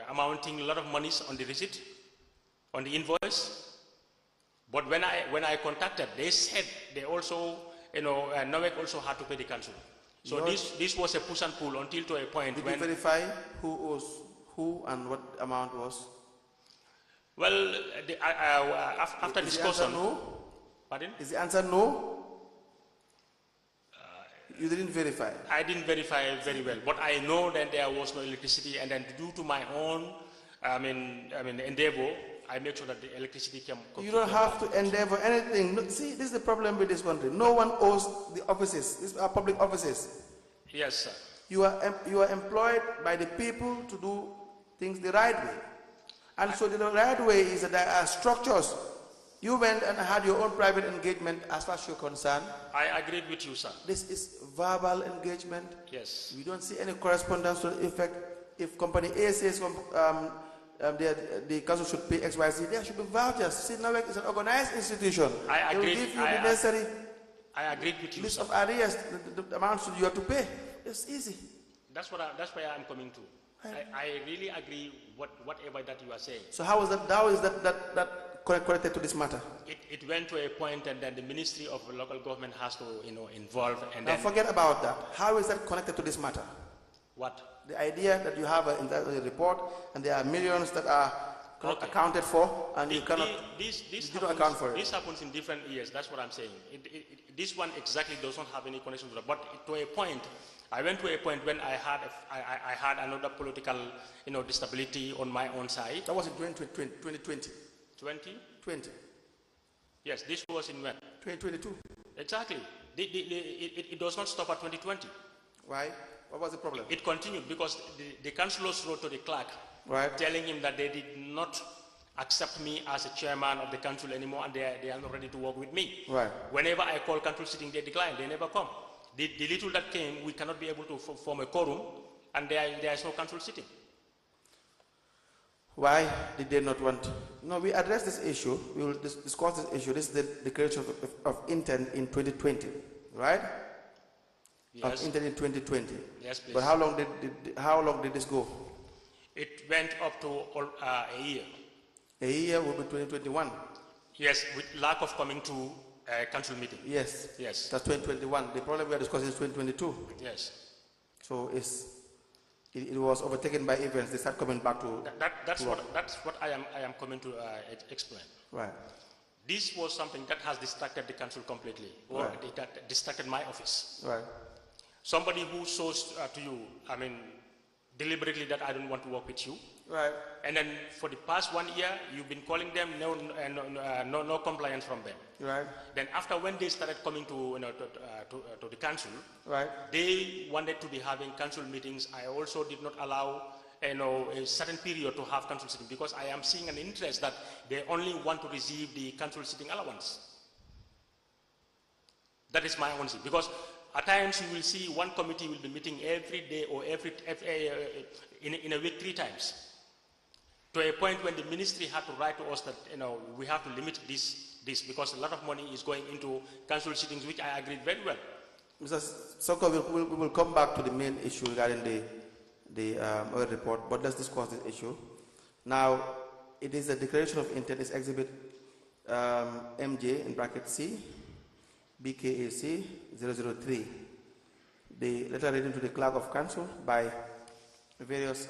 amounting a lot of monies on the receipt, on the invoice. But when I contacted, they said they also, NAWEC also had to pay the council. So this was a push and pull until to a point. Did you verify who owes who and what amount was? Well, after discussion. No? Pardon? Is the answer no? You didn't verify? I didn't verify very well, but I know that there was no electricity, and then due to my own, endeavor, I make sure that the electricity came. You don't have to endeavor anything. No, see, this is the problem with this country. No one owes the offices. These are public offices. Yes, sir. You are employed by the people to do things the right way. And so the right way is that there are structures. You went and had your own private engagement as far as you're concerned. I agreed with you, sir. This is verbal engagement. Yes. We don't see any correspondence to the effect. If company A says the council should pay XYZ, there should be vouchers. See, NAWEC is an organized institution. I agree. They will give you the necessary I agreed with you, list sir. of areas, the amounts you have to pay. It's easy. That's where I'm coming to. I really agree whatever that you are saying. So how is that connected to this matter? It went to a point, and then the Ministry of Local Government has to involve, and now then forget about that. How is that connected to this matter? What? The idea that you have a report and there are millions that are accounted for, and you cannot account for it. This happens in different years. That's what I'm saying. This one exactly doesn't have any connection to that. But to a point, I went to a point when I had another political, instability on my own side. That was in 2020. 2020. Yes, this was in when? 2022. Exactly. It does not stop at 2020. Why? What was the problem? It continued because the councillors wrote to the clerk, right, telling him that they did not accept me as a chairman of the council anymore, and they are not ready to work with me. Right. Whenever I call council sitting, they decline. They never come. The little that came, we cannot be able to form a quorum, and there is no council sitting. Why did they not want? No, we address this issue. We will discuss this issue. This is the declaration of intent in 2020, right? Yes. Of intent in 2020. Yes, please. But how long did this go? It went up to a year. A year will be 2021. Yes, with lack of coming to a council meeting. Yes. Yes. That's 2021. The problem we are discussing is 2022. Yes. So it was overtaken by events. They start coming back to. That's what I am coming to explain. Right. This was something that has distracted the council completely, or right, that distracted my office. Right. Somebody who shows to you, deliberately that I don't want to work with you. Right. And then for the past 1 year, you've been calling them, no compliance from them. Right. Then after when they started coming to, to the council, Right. they wanted to be having council meetings. I also did not allow a certain period to have council sitting because I am seeing an interest that they only want to receive the council sitting allowance. That is my own thing. Because at times you will see one committee will be meeting every day or in a week 3 times. To a point when the ministry had to write to us that we have to limit this because a lot of money is going into council sittings, which I agreed very well. Mr. Sonko, we will come back to the main issue regarding the audit report, but let's discuss this issue. Now, it is a declaration of intent, it's exhibit MJ in bracket C, BKAC 003. The letter written to the clerk of council by various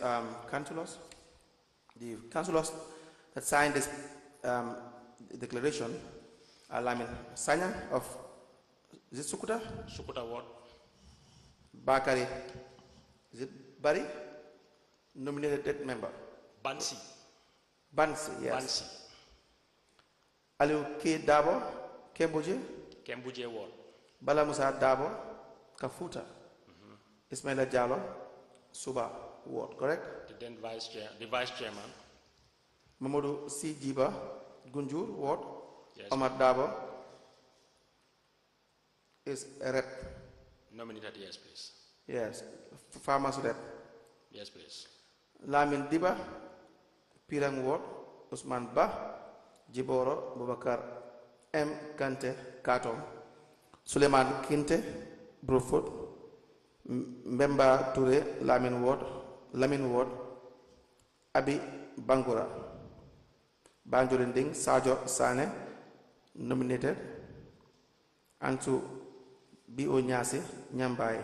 councillors. The councillors that signed this declaration are Lamin Sanya of Sukuta? Sukuta what? Bakari, is it Bari? Nominated member. Bansi. Bansi, yes. Bansi. Aliu K. Dabo, Kembuje. Kembuje what? Bala Musa Dabo, Kafuta. Ismaila Jallo, Suba Ward, correct? The then vice chairman. Mamadou C. Jiba, Gunjur Ward. Yes. Omar Dabo is a rep. Nominated, yes, please. Yes, farmers rep. Yes, please. Lamin Diba, Pirang Ward, Usman Ba, Jiboro, Bubakar M. Kante, Kato, Suleiman Kinte, Brufut, Mbemba Ture, Lamin Ward, Abi Bangura, Banjurinding, Sajo Sane, nominated, Antu B.O. Nyasi, Nyambai,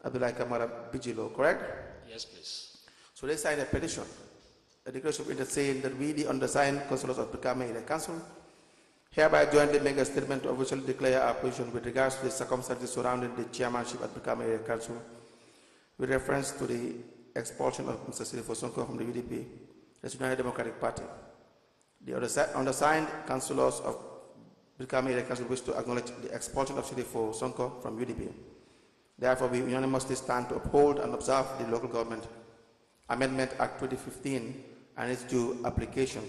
Abdullah Kamara Bijilo, correct? Yes, please. So they signed a petition, a declaration of intent saying that we, the undersigned councillors of Brikama Area Council, hereby jointly make a statement to officially declare our position with regards to the circumstances surrounding the chairmanship at Brikama Area Council with reference to the expulsion of Mr. Sheriffo Sonko from the UDP, the United Democratic Party. The undersigned councillors of Brikama Area Council wish to acknowledge the expulsion of Sheriffo Sonko from UDP. Therefore, we unanimously stand to uphold and observe the Local Government Amendment Act 2015 and its due application.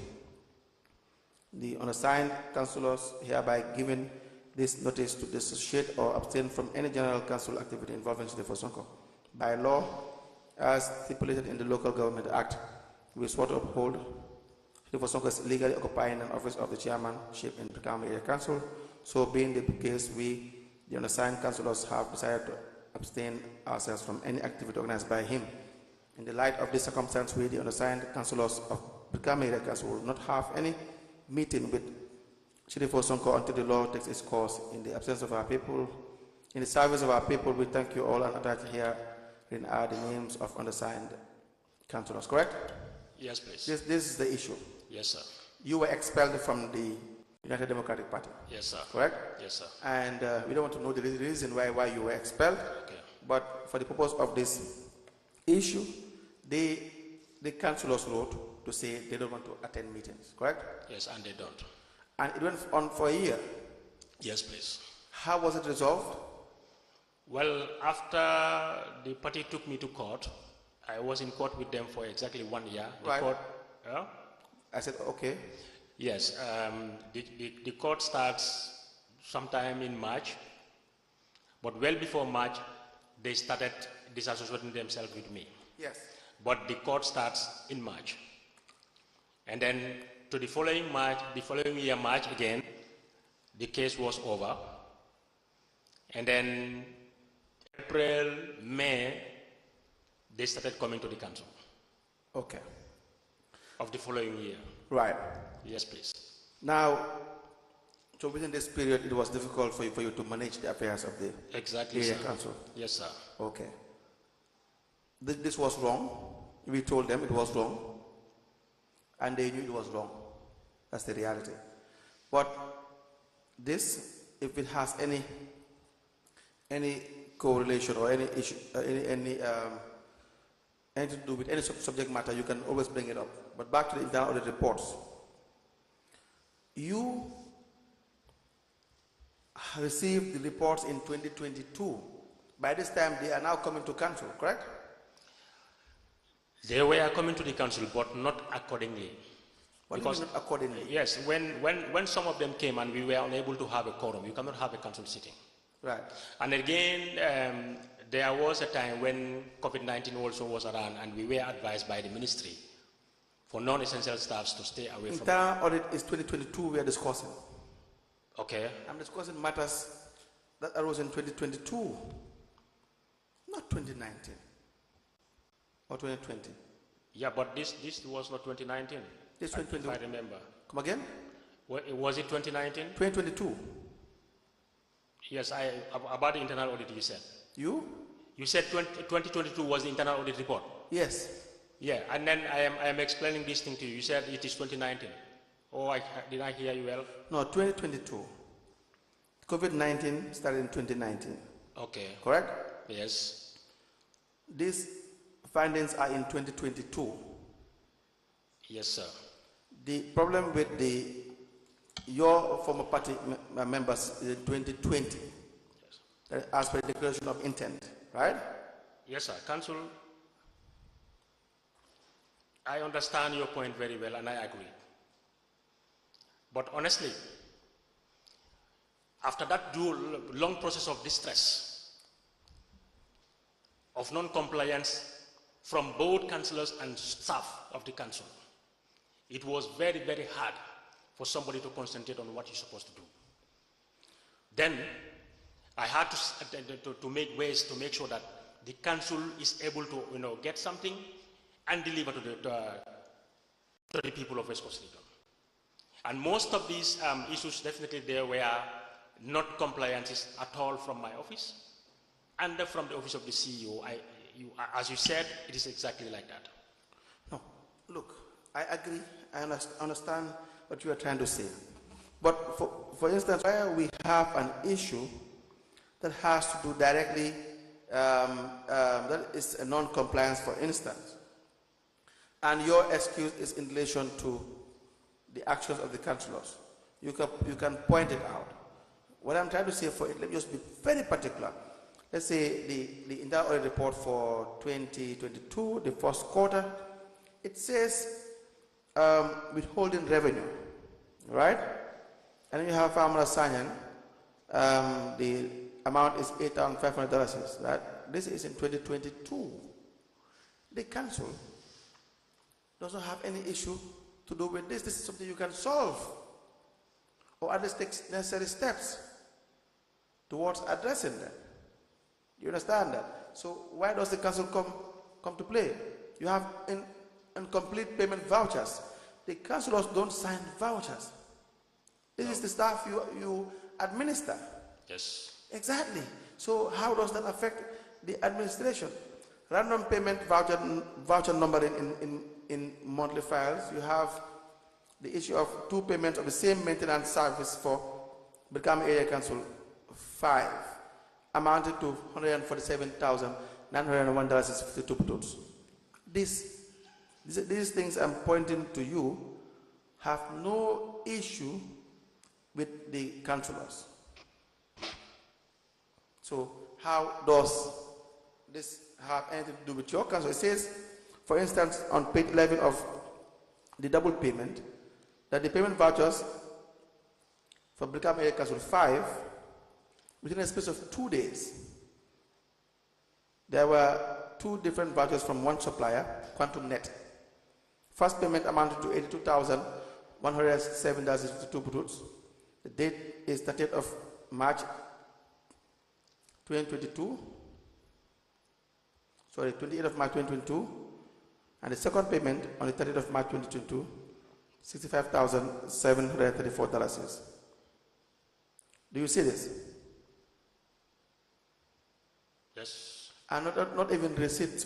The undersigned councillors hereby given this notice to dissociate or abstain from any general council activity involving Sheriffo Sonko. By law, as stipulated in the Local Government Act, we swear to uphold Sheriffo Sonko is legally occupying an office of the chairmanship in Brikama Area Council. So being the case, we, the undersigned councillors, have decided to abstain ourselves from any activity organized by him. In the light of this circumstance, we, the undersigned councillors of Brikama Area Council, will not have any meeting with Sheriffo Sonko until the law takes its course. In the absence of our people, in the service of our people, we thank you all and attach here in are the names of undersigned councillors, correct? Yes, please. This is the issue. Yes, sir. You were expelled from the United Democratic Party. Yes, sir. Correct? Yes, sir. And we don't want to know the reason why you were expelled. Okay. But for the purpose of this issue, the councillors wrote to say they don't want to attend meetings. Correct? Yes, and they don't. And it went on for a year. Yes, please. How was it resolved? Well, after the party took me to court, I was in court with them for exactly 1 year. The Right. court, I said, okay. yes, the court starts sometime in March, but well before March, they started disassociating themselves with me. Yes. But the court starts in March. And then to the following year, March again, the case was over. And then April, May, they started coming to the council. Okay. Of the following year. Right. Yes, please. Now, so within this period, it was difficult for you to manage the affairs of the Exactly, area sir. council. Yes, sir. Okay. This was wrong. We told them it was wrong. And they knew it was wrong. That's the reality. But this, if it has any correlation or any issue, anything to do with any subject matter, you can always bring it up. But back to the internal audit reports. You received the reports in 2022. By this time, they are now coming to council, correct? They were coming to the council, but not accordingly. What do you mean not accordingly? Yes, when some of them came and we were unable to have a quorum, you cannot have a council sitting. Right. And again, there was a time when COVID-19 also was around, and we were advised by the ministry for non-essential staffs to stay away from. Internal audit is 2022. We are discussing. Okay. I'm discussing matters that arose in 2022, not 2019 or 2020. Yeah, but this was not 2019. This 2020. If I remember. Come again? Was it 2019? 2022. Yes, about the internal audit you said. You? You said 2022 was the internal audit report. Yes. Yeah, and then I am explaining this thing to you. You said it is 2019. Oh, did I hear you well? No, 2022. COVID-19 started in 2019. Okay. Correct? Yes. These findings are in 2022. Yes, sir. The problem with your former party members is in 2020. Yes. As per the declaration of intent, right? Yes, sir. Council, I understand your point very well, and I agree. But honestly, after that long process of distress, of non-compliance from both councillors and staff of the council, it was very, very hard for somebody to concentrate on what you're supposed to do. Then I had to make ways to make sure that the council is able to get something and deliver to the people of West Coast Region. And most of these issues, definitely there were not compliances at all from my office and from the office of the CEO. As you said, it is exactly like that. No, look, I agree. I understand what you are trying to say. But for instance, where we have an issue that has to do directly, that is a non-compliance, for instance, and your excuse is in relation to the actions of the councillors, you can point it out. What I'm trying to say for it, let me just be very particular. Let's say the internal audit report for 2022, the first quarter, it says withholding revenue, right? And then you have Farmer Sanyan, the amount is $8,500, right? This is in 2022. The council doesn't have any issue to do with this. This is something you can solve, or at least take necessary steps towards addressing them. You understand that? So why does the council come to play? You have incomplete payment vouchers. The councillors don't sign vouchers. This is the staff you administer. Yes. Exactly. So how does that affect the administration? Random payment voucher number in monthly files. You have the issue of 2 payments of the same maintenance service for Brikama Area Council 5, amounting to $147,901.52. These things I'm pointing to you have no issue with the councillors. So how does this have anything to do with your council? It says, for instance, on page 11 of the double payment, that the payment vouchers for Brikama Area Council 5, within a space of 2 days, there were 2 different vouchers from one supplier, Quantum Net. First payment amounted to $82,107.52. The date is 30th of March 2022. Sorry, 28th of March 2022. And the second payment on the 30th of March 2022, $65,734. Do you see this? Yes. And not even receipts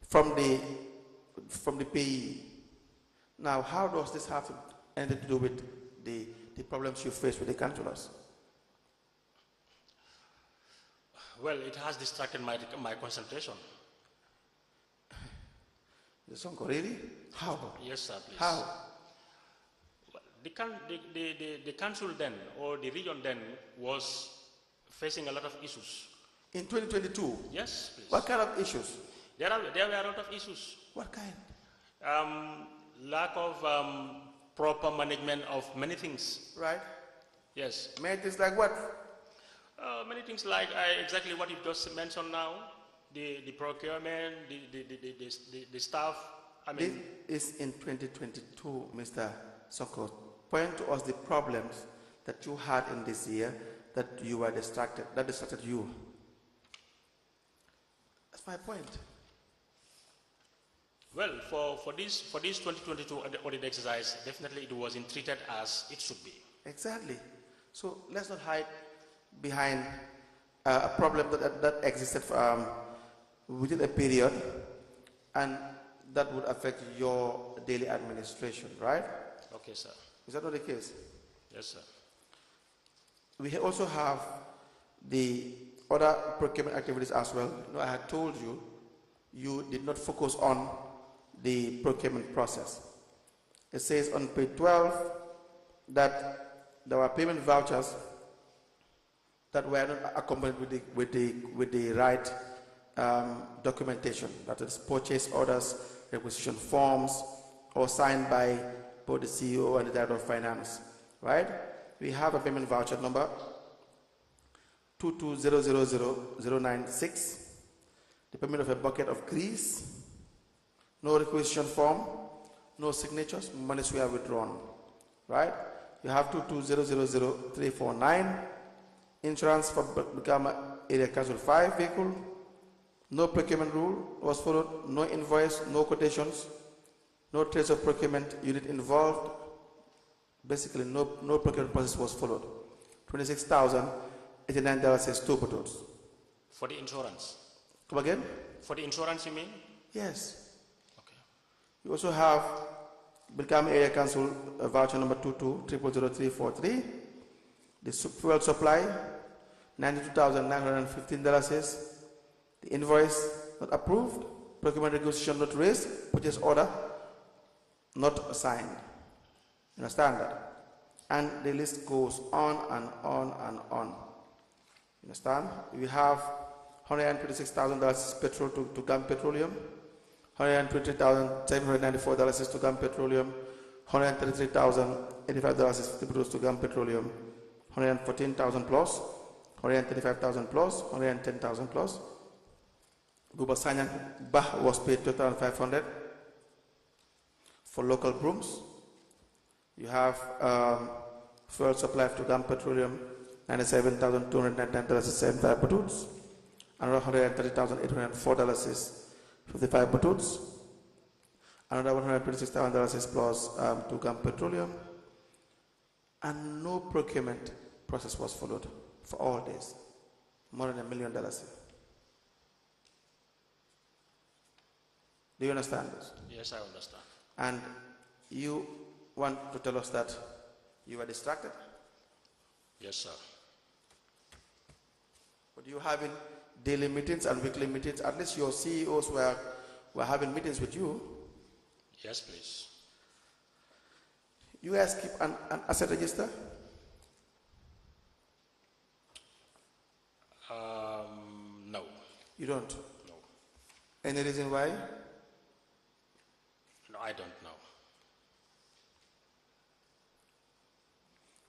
from the payee. Now, how does this have anything to do with the problems you face with the councillors? Well, it has distracted my concentration. The Sonko, really? How? Yes, sir, please. How? The council then, or the region then, was facing a lot of issues. In 2022? Yes, please. What kind of issues? There were a lot of issues. What kind? Lack of proper management of many things. Right. Yes. Many things like what? Many things like exactly what you just mentioned now. The procurement, the staff. I mean, this is in 2022, Mr. Sonko. Point to us the problems that you had in this year that you were distracted, that distracted you. That's my point. Well, for this 2022 audit exercise, definitely it wasn't treated as it should be. Exactly. So let's not hide behind a problem that existed within a period, and that would affect your daily administration, right? Okay, sir. Is that not the case? Yes, sir. We also have the other procurement activities as well. You know, I had told you, you did not focus on the procurement process. It says on page 12 that there were payment vouchers that were not accompanied with the right documentation. That is, purchase orders, requisition forms, or signed by both the CEO and the Director of Finance. Right? We have a payment voucher number 2200096. The payment of a bucket of grease. No requisition form, no signatures, monies were withdrawn. Right? You have 2200349, insurance for Brikama Area Council 5 vehicle. No procurement rule was followed, no invoice, no quotations, no trace of procurement unit involved. Basically, no procurement process was followed. $26,089 says 2 bottles. For the insurance? Come again? For the insurance, you mean? Yes. You Okay. also have Brikama Area Council voucher number 22000343. The fuel supply, $92,915 is. The invoice not approved. Procurement negotiation not raised. Purchase order not signed. You understand that? And the list goes on and on and on. You understand? We have $126,000 petrol to Gambia Petroleum. $120,794 is to Gambia Petroleum. $133,085 is 50 bottles to Gambia Petroleum. $114,000 plus. $135,000 plus. $110,000 plus. Buba Sanyan Bah was paid $2,500 for local brooms. You have fuel supply to Gambia Petroleum, $97,299 is 75 bottles. Another $130,804 is 55 bottles. Another $126,000 is plus to Gambia Petroleum. And no procurement process was followed for all days. More than $1 million. Do you understand this? Yes, I understand. And you want to tell us that you were distracted? Yes, sir. But you having daily meetings and weekly meetings. At least your CEOs were having meetings with you. Yes, please. You guys keep an asset register? No. You don't? No. Any reason why? No, I don't know.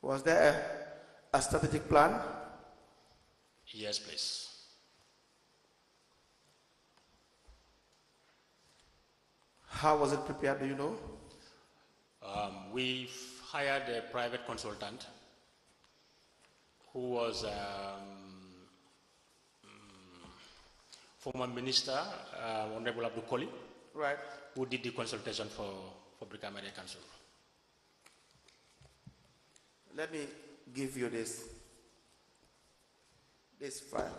Was there a strategic plan? Yes, please. How was it prepared, do you know? We've hired a private consultant who was former minister, Honorable Abdul Koli, Right. who did the consultation for Brikama Council. Let me give you this file. It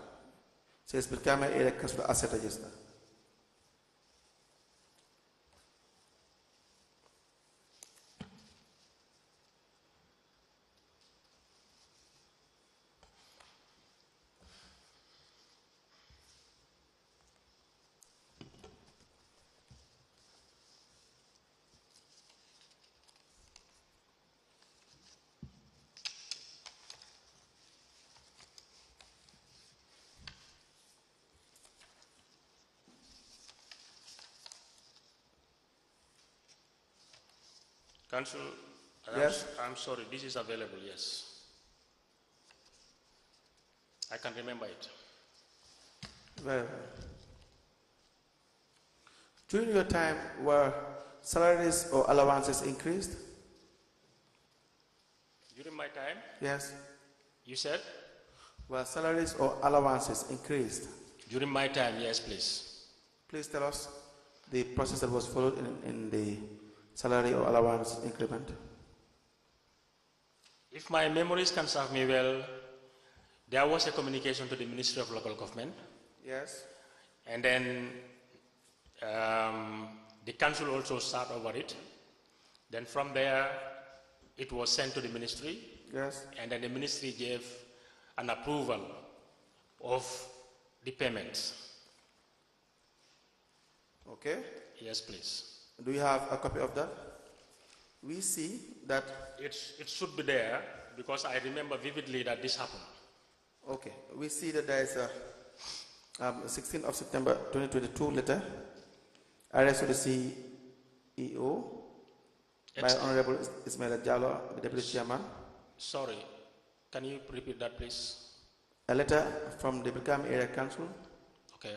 says Brikama Area Council Asset Register. Council, Yes. I'm sorry, this is available, yes. I can remember it. Very well. During your time, were salaries or allowances increased? During my time, Yes. you said? Were salaries or allowances increased? During my time, yes, please. Please tell us the process that was followed in the salary or allowance increment. If my memories can serve me well, there was a communication to the Ministry of Local Government, Yes. and then the council also sat over it. Then from there, it was sent to the ministry, Yes. and then the ministry gave an approval of the payments. Okay. Yes, please. Do you have a copy of that? We see that. It should be there because I remember vividly that this happened. Okay. We see that there is a 16th of September 2022 letter addressed to the CEO by Honorable Ismail Jallo, the Deputy Chairman. Sorry, can you repeat that, please? A letter from the Brikama Area Council. Okay.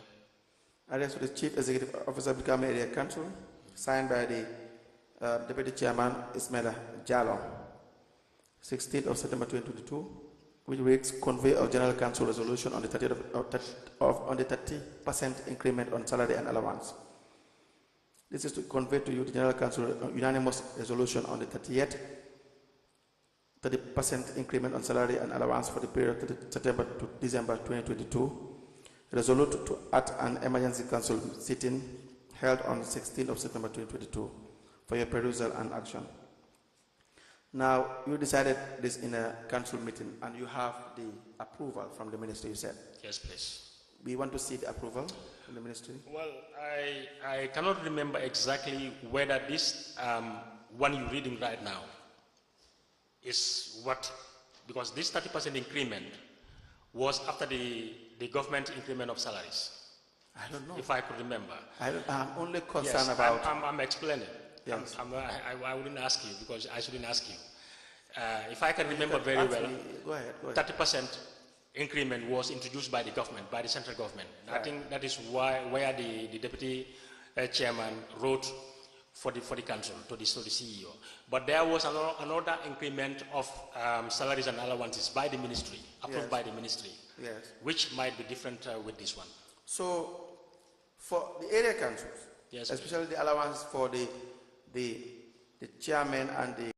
Addressed to the Chief Executive Officer of Brikama Area Council, signed by the Deputy Chairman Ismail Jallo, 16th of September 2022, which reads, convey of General Council resolution on the 30% increment on salary and allowance. This is to convey to you the General Council unanimous resolution on the 30% increment on salary and allowance for the period September to December 2022. Resolute to at an emergency council sitting held on 16th of September 2022 for your perusal and action. Now, you decided this in a council meeting and you have the approval from the ministry, you said? Yes, please. We want to see the approval from the ministry. Well, I cannot remember exactly whether this one you're reading right now is what, because this 30% increment was after the government increment of salaries. I don't know. If I could remember. I'm only concerned Yes, about. I'm explaining. Yes. I wouldn't ask you because I shouldn't ask you. If I can remember very well, Go ahead. 30% increment was introduced by the government, by the central government. Right. I think that is where the deputy chairman wrote for the council to the CEO. But there was another increment of salaries and allowances by the ministry, approved by the ministry, Yes. which might be different with this one. So, for the area councils, Yes, especially the allowance for the chairman and the